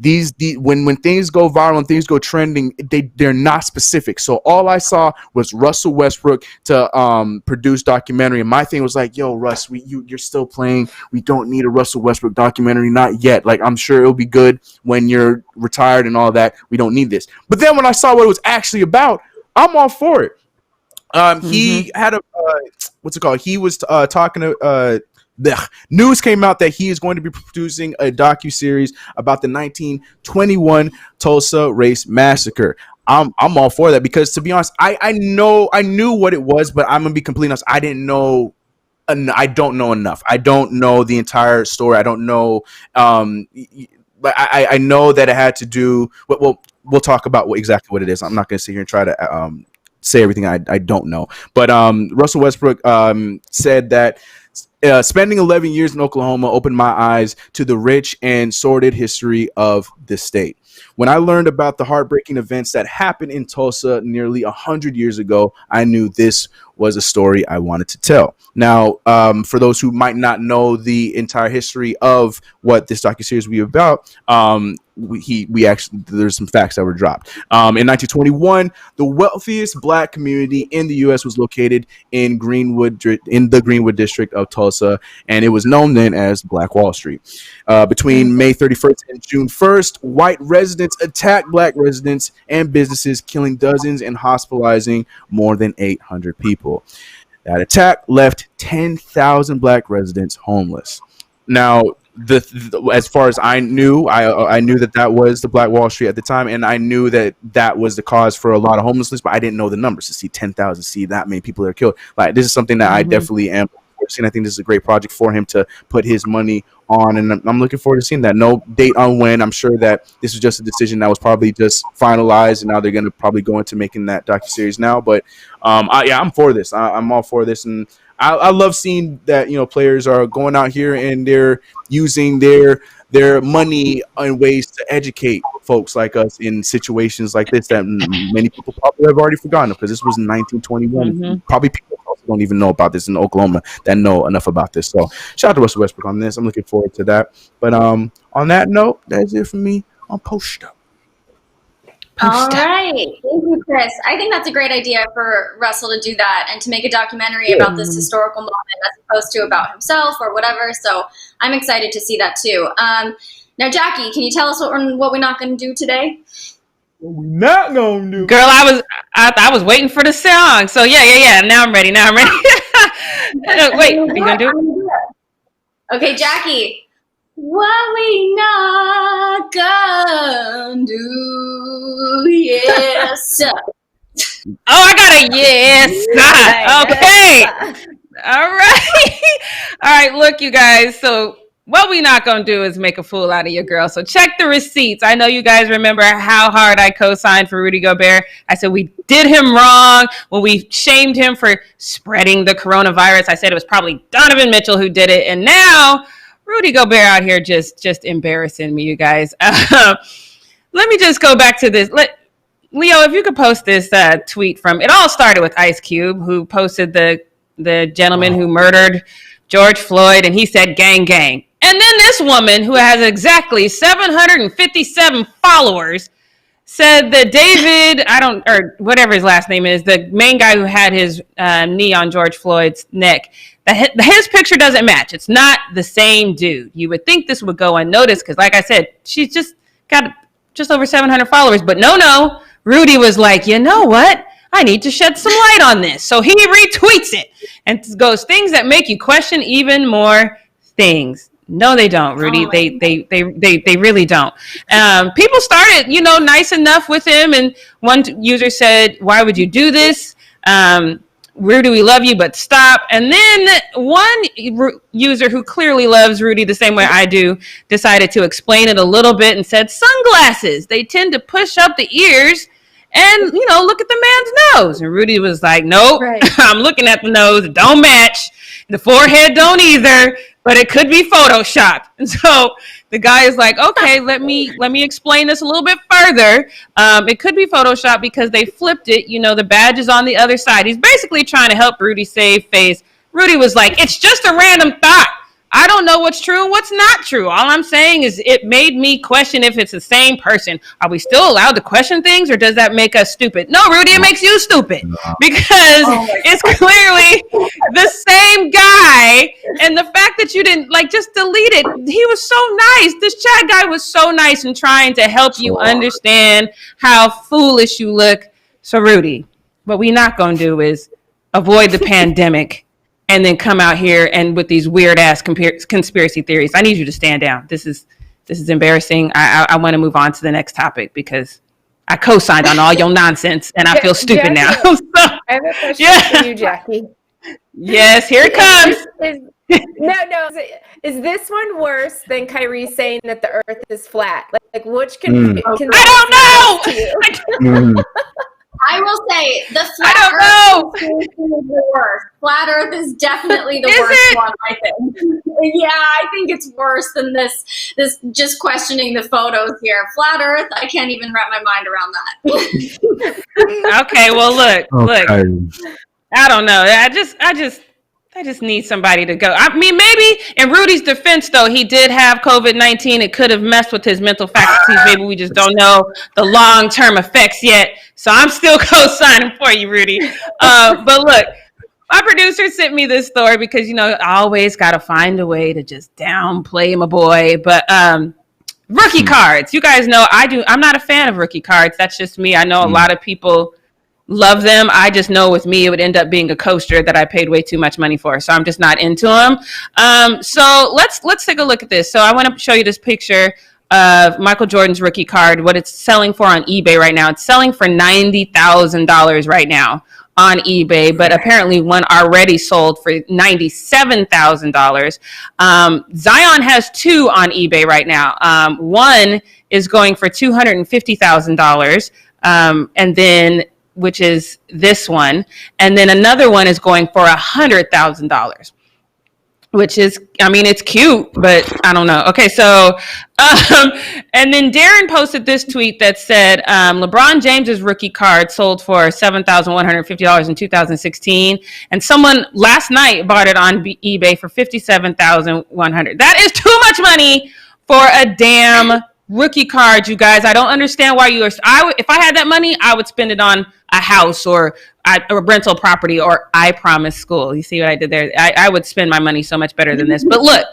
Speaker 2: when things go viral and things go trending, they're not specific. So all I saw was Russell Westbrook to produce documentary, and my thing was like, yo, Russ, you're still playing. We don't need a Russell Westbrook documentary, not yet. Like, I'm sure it'll be good when you're retired and all that. We don't need this. But then when I saw what it was actually about, I'm all for it. He had a what's it called? He was talking to the news came out that he is going to be producing a docuseries about the 1921 Tulsa Race Massacre. I'm all for that, because to be honest, I knew what it was, but I'm gonna be completely honest. I don't know enough. I don't know the entire story. I don't know. But I know that it had to do. Well, we'll talk about exactly what it is. I'm not gonna sit here and try to say everything I don't know. But Russell Westbrook said that spending 11 years in Oklahoma opened my eyes to the rich and sordid history of the state. When I learned about the heartbreaking events that happened in Tulsa nearly 100 years ago, I knew this was a story I wanted to tell. Now, for those who might not know the entire history of what this docuseries will be about, we actually, there's some facts that were dropped. In 1921, the wealthiest black community in the U.S. was located in the Greenwood district of Tulsa, and it was known then as Black Wall Street. Between May 31st and June 1st, white residents attacked black residents and businesses, killing dozens and hospitalizing more than 800 people. That attack left 10,000 black residents homeless. Now, as far as I knew, I knew that was the Black Wall Street at the time, and I knew that was the cause for a lot of homelessness, but I didn't know the numbers. To see 10,000, see that many people that are killed, like, this is something that I definitely am seeing. I think this is a great project for him to put his money on, and I'm looking forward to seeing that. No date on when. I'm sure that this was just a decision that was probably just finalized, and now they're going to probably go into making that docuseries now. But I'm for this. I'm all for this, and I love seeing that, players are going out here and they're using their money in ways to educate folks like us in situations like this that many people probably have already forgotten, because this was in 1921. Probably people also don't even know about this in Oklahoma that know enough about this. So shout out to Russell Westbrook on this. I'm looking forward to that. But on that note, that's it for me on Post Up.
Speaker 1: All right. Thank you, Chris. I think that's a great idea for Russell to do that and to make a documentary about this historical moment as opposed to about himself or whatever. So I'm excited to see that too. Now, Jackie, can you tell us what we're not going to do today?
Speaker 2: What we not going to do?
Speaker 3: Girl, I was waiting for the song. So yeah. Now I'm ready. Wait, are you going to do it?
Speaker 1: Okay, Jackie. What we not gonna do, yes.
Speaker 3: Oh, I got a yes. Okay. All right. Look, you guys. So what we not gonna do is make a fool out of your girl. So check the receipts. I know you guys remember how hard I co-signed for Rudy Gobert. I said we did him wrong when we shamed him for spreading the coronavirus. I said it was probably Donovan Mitchell who did it, and now Rudy Gobert out here just embarrassing me, you guys. Let me just go back to this. Leo, if you could post this tweet from, it all started with Ice Cube, who posted the gentleman who murdered George Floyd, and he said, gang, gang. And then this woman, who has exactly 757 followers, said that David, or whatever his last name is, the main guy who had his knee on George Floyd's neck, his picture doesn't match. It's not the same dude. You would think this would go unnoticed because, like I said, she's just got just over 700 followers. But no, Rudy was like, you know what? I need to shed some light on this. So he retweets it and goes, things that make you question even more things. No, they don't, Rudy. They really don't. People started, nice enough with him. And one user said, why would you do this? Rudy, we love you, but stop. And then one user who clearly loves Rudy the same way I do decided to explain it a little bit and said, sunglasses, they tend to push up the ears and, look at the man's nose. And Rudy was like, nope, right. I'm looking at the nose. It don't match. The forehead don't either, but it could be Photoshopped. And so the guy is like, okay, let me explain this a little bit further. It could be Photoshopped because they flipped it. The badge is on the other side. He's basically trying to help Rudy save face. Rudy was like, it's just a random thought. I don't know what's true and what's not true. All I'm saying is it made me question if it's the same person. Are we still allowed to question things, or does that make us stupid? No, Rudy, it makes you stupid because it's clearly the same guy. And the fact that you didn't just delete it, he was so nice. This chat guy was so nice in trying to help you understand how foolish you look. So, Rudy, what we not going to do is avoid the pandemic and then come out here and with these weird ass conspiracy theories. I need you to stand down. This is embarrassing. I want to move on to the next topic because I co-signed on all your nonsense and I feel stupid
Speaker 4: Jackie,
Speaker 3: now.
Speaker 4: I have a question for you, Jackie.
Speaker 3: Yes, here it comes.
Speaker 4: No. Is this one worse than Kyrie saying that the Earth is flat? Like which can
Speaker 3: I don't know.
Speaker 1: I will say the flat Earth is the worst. Flat Earth is definitely the worst one, I think. Yeah, I think it's worse than this just questioning the photos here. Flat Earth, I can't even wrap my mind around that.
Speaker 3: Okay, well look. I don't know. I just need somebody to go. I mean, maybe in Rudy's defense, though, he did have COVID-19. It could have messed with his mental faculties. Maybe we just don't know the long-term effects yet. So I'm still co-signing for you, Rudy. But look, my producer sent me this story because, I always got to find a way to just downplay my boy. But rookie cards, you guys know I'm not a fan of rookie cards. That's just me. I know a lot of people love them. I just know with me, it would end up being a coaster that I paid way too much money for. So I'm just not into them. So let's take a look at this. So I want to show you this picture of Michael Jordan's rookie card, what it's selling for on eBay right now. It's selling for $90,000 right now on eBay, but apparently one already sold for $97,000. Zion has two on eBay right now. One is going for $250,000. And then which is this one. And then another one is going for $100,000, which is, it's cute, but I don't know. Okay. So, and then Darren posted this tweet that said, LeBron James's rookie card sold for $7,150 in 2016. And someone last night bought it on eBay for $57,100. That is too much money for a damn rookie card, you guys. I don't understand why if I had that money, I would spend it on a house or a rental property or I Promise school. You see what I did there? I would spend my money so much better than this. But look,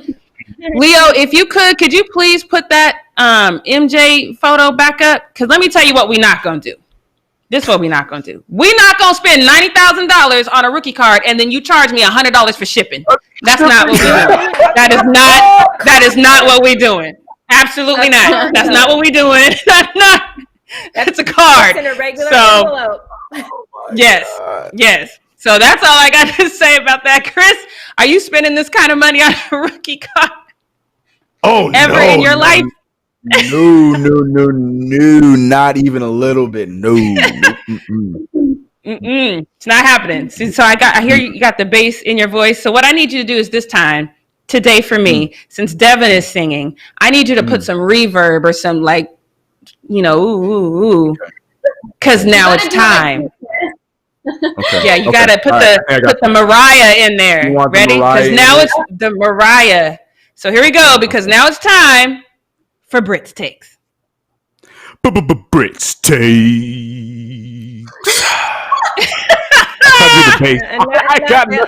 Speaker 3: Leo, if you could you please put that MJ photo back up? Because let me tell you what we're not going to do. This is what we're not going to do. We're not going to spend $90,000 on a rookie card and then you charge me $100 for shipping. That's not what we're doing. That is not what we're doing. Absolutely not. That's not what we're doing. That's a card.
Speaker 4: That's in a regular envelope.
Speaker 3: Yes. So that's all I got to say about that. Chris, are you spending this kind of money on a rookie card? Ever in your life?
Speaker 2: No, not even a little bit. No.
Speaker 3: It's not happening. So I hear you got the bass in your voice. So what I need you to do is today for me, since Devin is singing, I need you to put some reverb or some ooh, because now it's time.
Speaker 2: Okay.
Speaker 3: Yeah, you gotta put the Mariah in there. Ready? Because now it's the Mariah. So here we go. Because now it's time for Brit's takes.
Speaker 2: Brit's takes.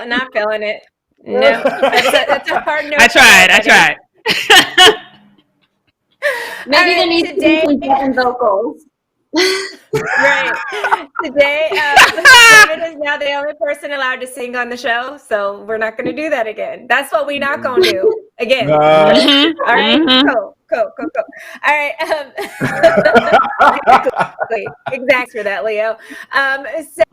Speaker 4: Not feeling it. No, that's a hard no.
Speaker 3: I tried.
Speaker 1: Maybe there needs to be some Devin vocals.
Speaker 4: Right. Today, David is now the only person allowed to sing on the show, so we're not going to do that again. That's what we're not going to do again. All right, cool. All right. Exactly for that, Leo.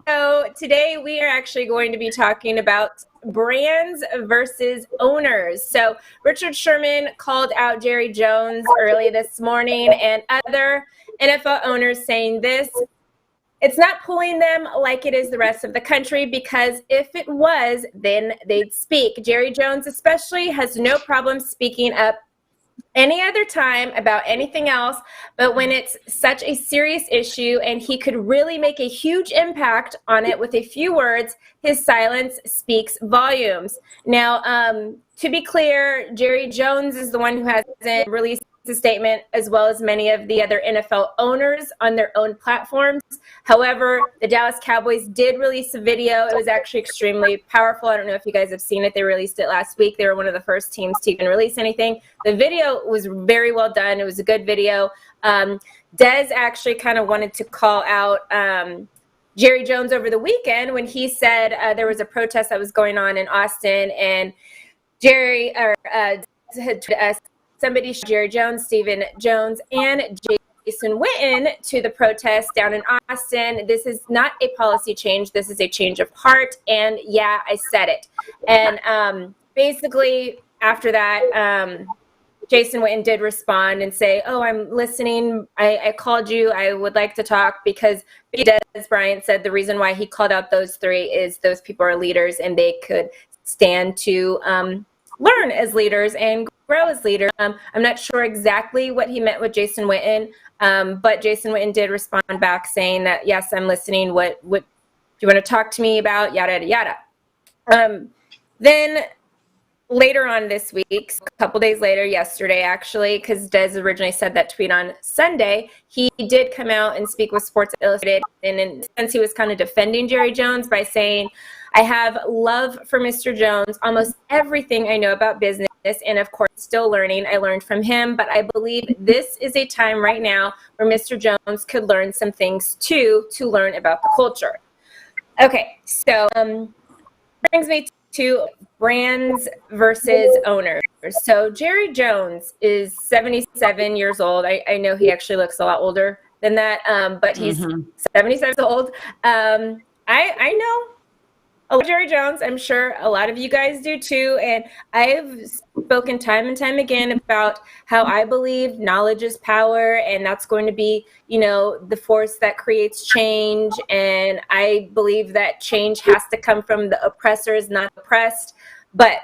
Speaker 4: So today we are actually going to be talking about brands versus owners. So Richard Sherman called out Jerry Jones early this morning and other NFL owners saying this: it's not pulling them like it is the rest of the country, because if it was, then they'd speak. Jerry Jones especially has no problem speaking up any other time about anything else, but when it's such a serious issue and he could really make a huge impact on it with a few words, his silence speaks volumes. Now, to be clear, Jerry Jones is the one who hasn't released a statement, as well as many of the other NFL owners on their own platforms. However, the Dallas Cowboys did release a video. It was actually extremely powerful. I don't know if you guys have seen it. They released it last week. They were one of the first teams to even release anything. The video was very well done. It was a good video. Dez actually kind of wanted to call out Jerry Jones over the weekend when he said there was a protest that was going on in Austin, and somebody, Jerry Jones, Stephen Jones, and Jason Witten to the protest down in Austin. This is not a policy change. This is a change of heart. And yeah, I said it. And basically after that, Jason Witten did respond and say, "Oh, I'm listening. I called you. I would like to talk," because Des Bryant said the reason why he called out those three is those people are leaders and they could stand to learn as leaders and grow as leaders. I'm not sure exactly what he meant with Jason Witten, but Jason Witten did respond back saying that, yes, I'm listening. What do you want to talk to me about? Yada, yada, yada. Then later on this week, a couple days later, yesterday actually, because Des originally said that tweet on Sunday, he did come out and speak with Sports Illustrated, and in a sense he was kind of defending Jerry Jones by saying, "I have love for Mr. Jones, almost everything I know about business, and of course still learning. I learned from him, but I believe this is a time right now where Mr. Jones could learn some things too, to learn about the culture." Okay, so brings me to brands versus owners. So Jerry Jones is 77 years old. I know he actually looks a lot older than that, but he's 77 years old. I know a lot of Jerry Jones. I'm sure a lot of you guys do too. And I've spoken time and time again about how I believe knowledge is power, and that's going to be, the force that creates change. And I believe that change has to come from the oppressors, not oppressed. But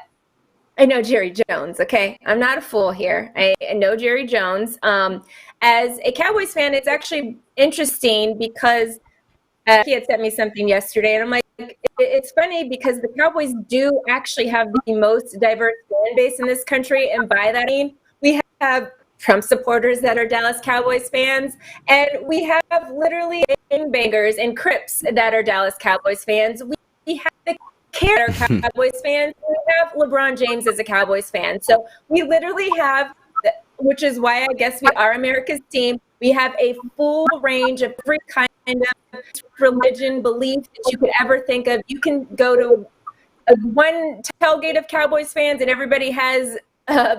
Speaker 4: I know Jerry Jones, okay? I'm not a fool here. I know Jerry Jones. As a Cowboys fan, it's actually interesting because he had sent me something yesterday, and I'm like, it's funny because the Cowboys do actually have the most diverse fan base in this country. And by that I mean, we have Trump supporters that are Dallas Cowboys fans, and we have literally gangbangers and Crips that are Dallas Cowboys fans. We have the Cowboys fans. We have LeBron James as a Cowboys fan. So we literally have, which is why I guess we are America's team. We have a full range of every kind of religion, belief that you could ever think of. You can go to one tailgate of Cowboys fans and everybody has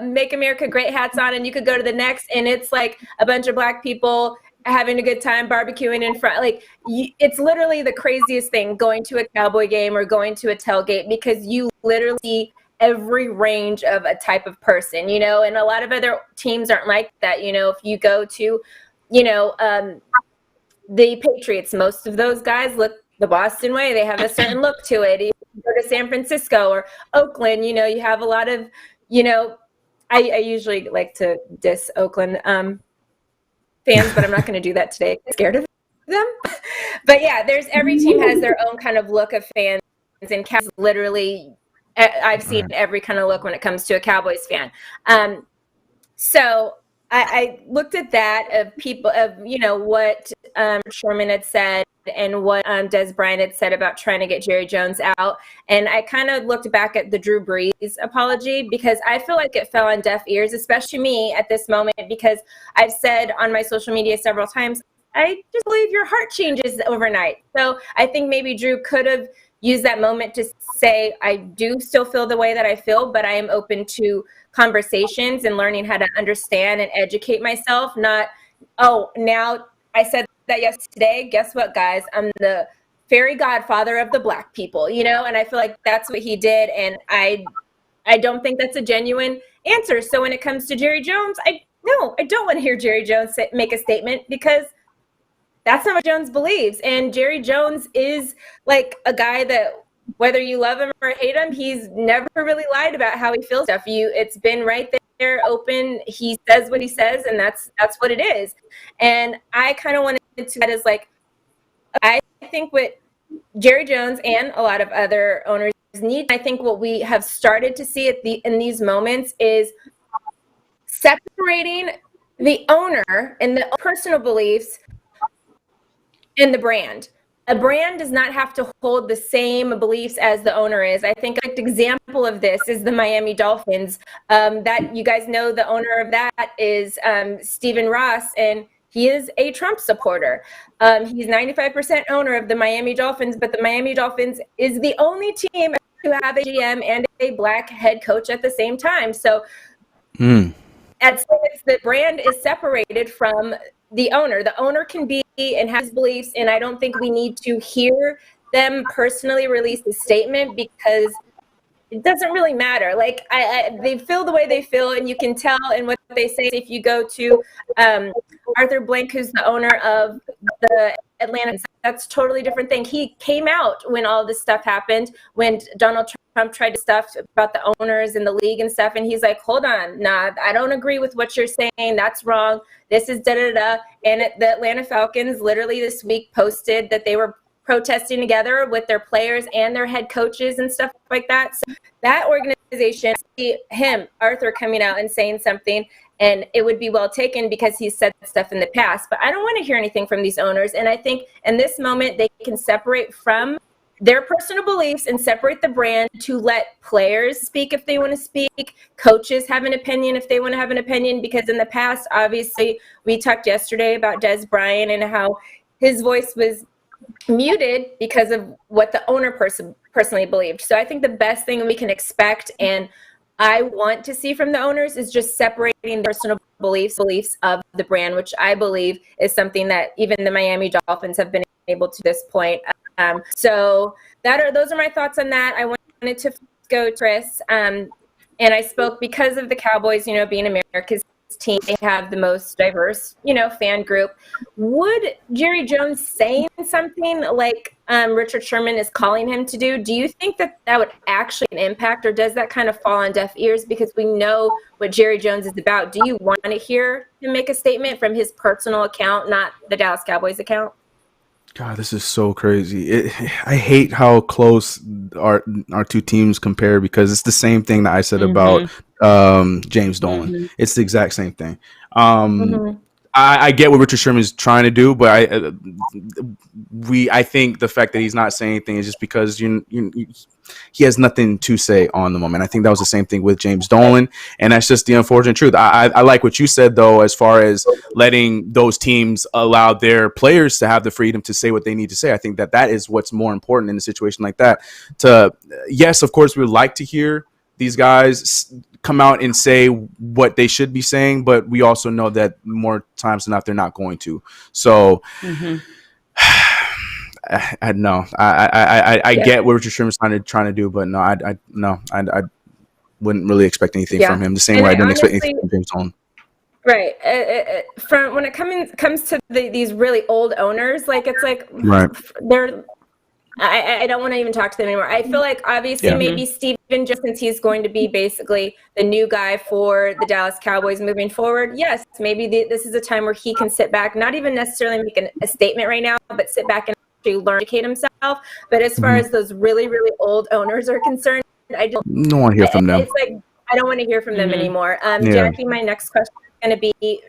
Speaker 4: Make America Great hats on, and you could go to the next and it's like a bunch of black people having a good time barbecuing in front. It's literally the craziest thing going to a Cowboy game or going to a tailgate, because you literally see every range of a type of person, and a lot of other teams aren't like that. If you go to, the Patriots, most of those guys look the Boston way. They have a certain look to it. You go to San Francisco or Oakland, you have a lot of, I usually like to diss Oakland fans, but I'm not going to do that today. I'm scared of them. But yeah, every team has their own kind of look of fans, and Cowboys literally, I've seen every kind of look when it comes to a Cowboys fan. So I looked at that of people of, what Sherman had said and what Des Bryant had said about trying to get Jerry Jones out. And I kind of looked back at the Drew Brees apology, because I feel like it fell on deaf ears, especially me at this moment, because I've said on my social media several times, I just believe your heart changes overnight. So I think maybe Drew could have used that moment to say, I do still feel the way that I feel, but I am open to conversations and learning how to understand and educate myself. Not, oh, now I said that yesterday, guess what, guys? I'm the fairy godfather of the black people, and I feel like that's what he did. And I don't think that's a genuine answer. So when it comes to Jerry Jones, I don't want to hear Jerry Jones make a statement, because that's not what Jones believes. And Jerry Jones is like a guy that, whether you love him or hate him, he's never really lied about how he feels stuff. It's been right open. He says what he says, and that's what it is. And I kind of wanted to that is like, I think what Jerry Jones and a lot of other owners need, I think what we have started to see in these moments is separating the owner and the personal beliefs and the brand. A brand does not have to hold the same beliefs as the owner is. I think an example of this is the Miami Dolphins. That you guys know the owner of that is Stephen Ross, and he is a Trump supporter. He's 95% owner of the Miami Dolphins, but the Miami Dolphins is the only team to have a GM and a black head coach at the same time. So the brand is separated from the owner. The owner can be and has beliefs, and I don't think we need to hear them personally release a statement because it doesn't really matter. Like they feel the way they feel, and you can tell in what they say. If you go to Arthur Blank, who's the owner of the Atlanta, that's a totally different thing. He came out when all this stuff happened, when Donald Trump tried to stuff about the owners and the league and stuff, and he's like, hold on, nah, I don't agree with what you're saying. That's wrong. This is da-da-da. And the Atlanta Falcons literally this week posted that they were protesting together with their players and their head coaches and stuff like that. So that organization, Arthur coming out and saying something, and it would be well taken because he's said stuff in the past. But I don't want to hear anything from these owners. And I think in this moment, they can separate from their personal beliefs and separate the brand to let players speak if they want to speak, coaches have an opinion if they want to have an opinion, because in the past, obviously, we talked yesterday about Des Bryant and how his voice was muted because of what the owner personally believed. So I think the best thing we can expect and I want to see from the owners is just separating the personal beliefs of the brand, which I believe is something that even the Miami Dolphins have been able to this point. So those are my thoughts on that. I wanted to go to Chris, and I spoke because of the Cowboys, being America's team, they have the most diverse, fan group. Would Jerry Jones saying something like Richard Sherman is calling him to do you think that would actually have an impact, or does that kind of fall on deaf ears because we know what Jerry Jones is about? Do you want to hear him make a statement from his personal account, not the Dallas Cowboys account?
Speaker 2: God, this is so crazy. I hate how close our two teams compare because it's the same thing that I said about James Dolan. It's the exact same thing. I get what Richard Sherman is trying to do, but I think the fact that he's not saying anything is just because he has nothing to say on the moment. I think that was the same thing with James Dolan, and that's just the unfortunate truth. I like what you said, though, as far as letting those teams allow their players to have the freedom to say what they need to say. I think that is what's more important in a situation like that. Yes, of course, we would like to hear these guys come out and say what they should be saying, but we also know that more times than not, they're not going to. So I get what Richard Sherman's trying to do, but no, I wouldn't really expect anything from him. The same way I didn't expect anything from James Dolan.
Speaker 4: Right. From when it comes to these really old owners, like it's like they're. I don't want to even talk to them anymore. I feel like obviously maybe Steven, just since he's going to be basically the new guy for the Dallas Cowboys moving forward, yes, maybe this is a time where he can sit back, not even necessarily make a statement right now, but sit back and actually learn, educate himself. But as far as those really, really old owners are concerned, I don't want to hear from them. It's like I don't want to hear from them anymore. Jackie, my next question is going to be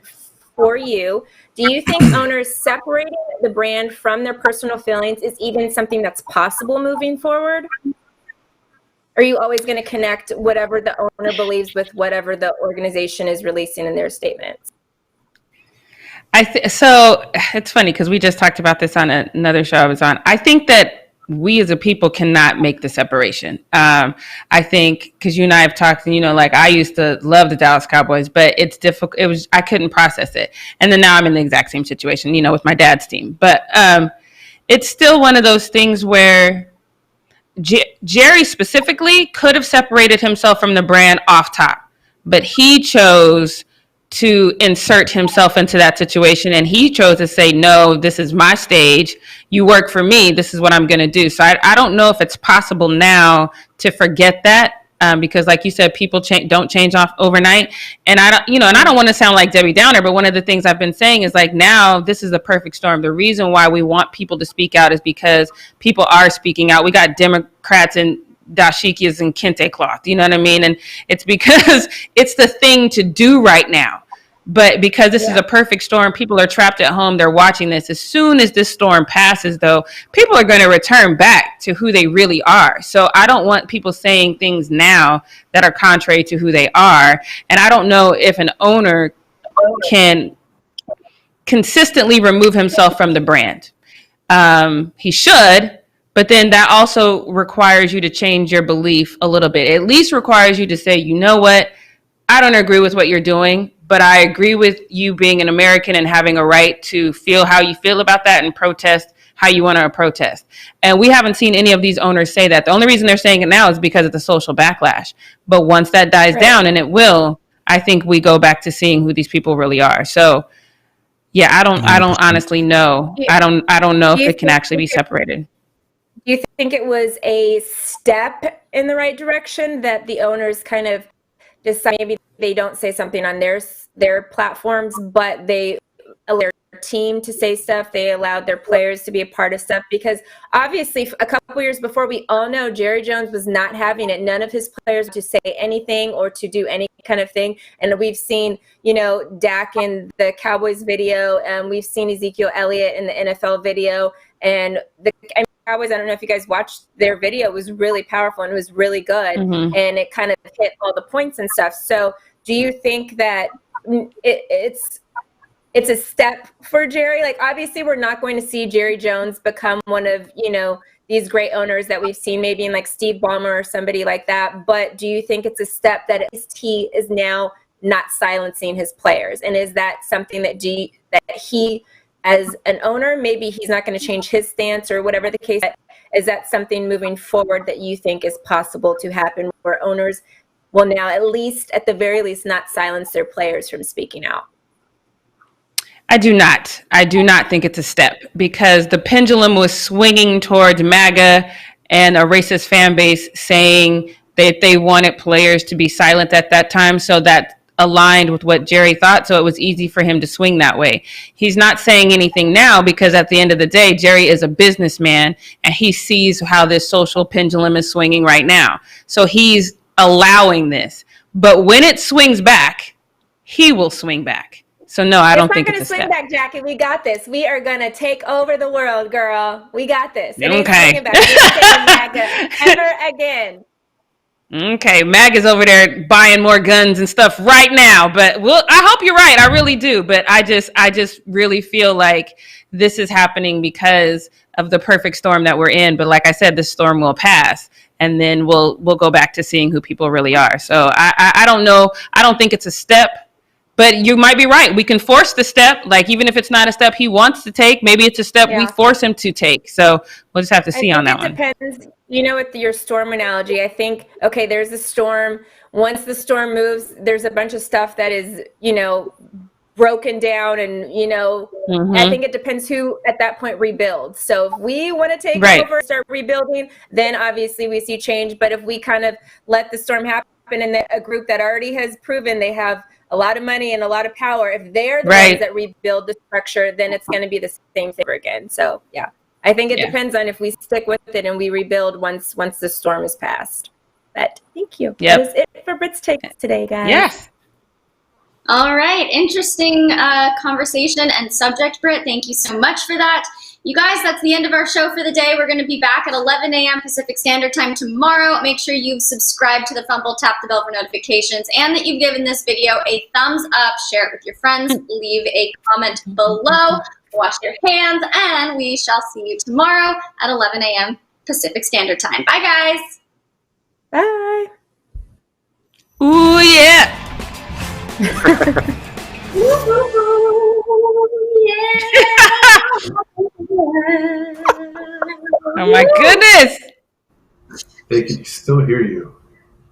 Speaker 4: for you. Do you think owners separating the brand from their personal feelings is even something that's possible moving forward? Are you always going to connect whatever the owner believes with whatever the organization is releasing in their statements?
Speaker 3: So it's funny because we just talked about this on another show I was on. I think that we as a people cannot make the separation. I think because you and I have talked, and like I used to love the Dallas Cowboys, but it's difficult. I couldn't process it, and then now I'm in the exact same situation, with my dad's team. But it's still one of those things where Jerry specifically could have separated himself from the brand off top, but he chose to insert himself into that situation, and he chose to say, no, this is my stage, you work for me, this is what I'm going to do. So I don't know if it's possible now to forget that because like you said, people don't change off overnight. And I don't want to sound like Debbie Downer, but one of the things I've been saying is like, now this is the perfect storm. The reason why we want people to speak out is because people are speaking out. We got Democrats and dashikis and kente cloth, you know what I mean? And it's because it's the thing to do right now. But because this is a perfect storm, people are trapped at home. They're watching this. As soon as this storm passes, though, people are going to return back to who they really are. So I don't want people saying things now that are contrary to who they are. And I don't know if an owner can consistently remove himself from the brand. He should, but then that also requires you to change your belief a little bit. At least requires you to say, you know what? I don't agree with what you're doing, but I agree with you being an American and having a right to feel how you feel about that and protest how you want to protest. And we haven't seen any of these owners say that. The only reason they're saying it now is because of the social backlash. But once that dies down, and it will, I think we go back to seeing who these people really are. So yeah, I don't honestly know. I don't know if it can actually be separated.
Speaker 4: Do you think it was a step in the right direction that the owners kind of decide maybe they don't say something on their platforms, but they allow their team to say stuff, they allowed their players to be a part of stuff? Because obviously a couple years before, we all know Jerry Jones was not having it. None of his players to say anything or to do any kind of thing. And we've seen, Dak in the Cowboys video, and we've seen Ezekiel Elliott in the NFL video, and Cowboys, I don't know if you guys watched their video, it was really powerful and it was really good. Mm-hmm. And it kind of hit all the points and stuff. So do you think that it's a step for Jerry? Like, obviously we're not going to see Jerry Jones become one of, these great owners that we've seen maybe in like Steve Ballmer or somebody like that. But do you think it's a step that at least he is now not silencing his players? And is that something that he, as an owner, maybe he's not going to change his stance or whatever the case is? That something moving forward that you think is possible to happen, where owners will now at the very least not silence their players from speaking out?
Speaker 3: I do not think it's a step, because the pendulum was swinging towards MAGA and a racist fan base saying that they wanted players to be silent at that time. So that aligned with what Jerry thought, so it was easy for him to swing that way. He's not saying anything now because at the end of the day, Jerry is a businessman and he sees how this social pendulum is swinging right now. So he's allowing this. But when it swings back, he will swing back. So no, I don't think it's a step. We're going to swing back, Jackie. We got this. We are going to take over the world, girl. We got this. It ain't swinging back. We ain't taking MAGA ever again. Okay, MAG is over there buying more guns and stuff right now, but I hope you're right. I really do. But I just really feel like this is happening because of the perfect storm that we're in. But like I said, this storm will pass, and then we'll go back to seeing who people really are. So I don't know. I don't think it's a step, but you might be right. We can force the step. Like, even if it's not a step he wants to take, maybe it's a step we force him to take. So we'll just have to see on that one. Depends.
Speaker 4: With your storm analogy, I think, okay, there's a storm. Once the storm moves, there's a bunch of stuff that is, broken down, and, I think it depends who at that point rebuilds. So if we want to take over and start rebuilding, then obviously we see change. But if we kind of let the storm happen, and a group that already has proven they have a lot of money and a lot the power, if they're the ones that rebuild the structure, then it's going to be the same thing again. So, yeah. I think it depends on if we stick with it and we rebuild once the storm is passed. But thank you. That is it for Brit's Takes today, guys.
Speaker 3: Yes.
Speaker 1: All right. Interesting conversation and subject, Brit. Thank you so much for that. You guys, that's the end of our show for the day. We're going to be back at 11 a.m. Pacific Standard Time tomorrow. Make sure you've subscribed to the Fumble, tap the bell for notifications, and that you've given this video a thumbs up. Share it with your friends. Leave a comment below. Wash your hands, and we shall see you tomorrow at 11 a.m. Pacific Standard Time. Bye, guys.
Speaker 4: Bye.
Speaker 3: Ooh, yeah. Oh, my goodness.
Speaker 5: They can still hear you.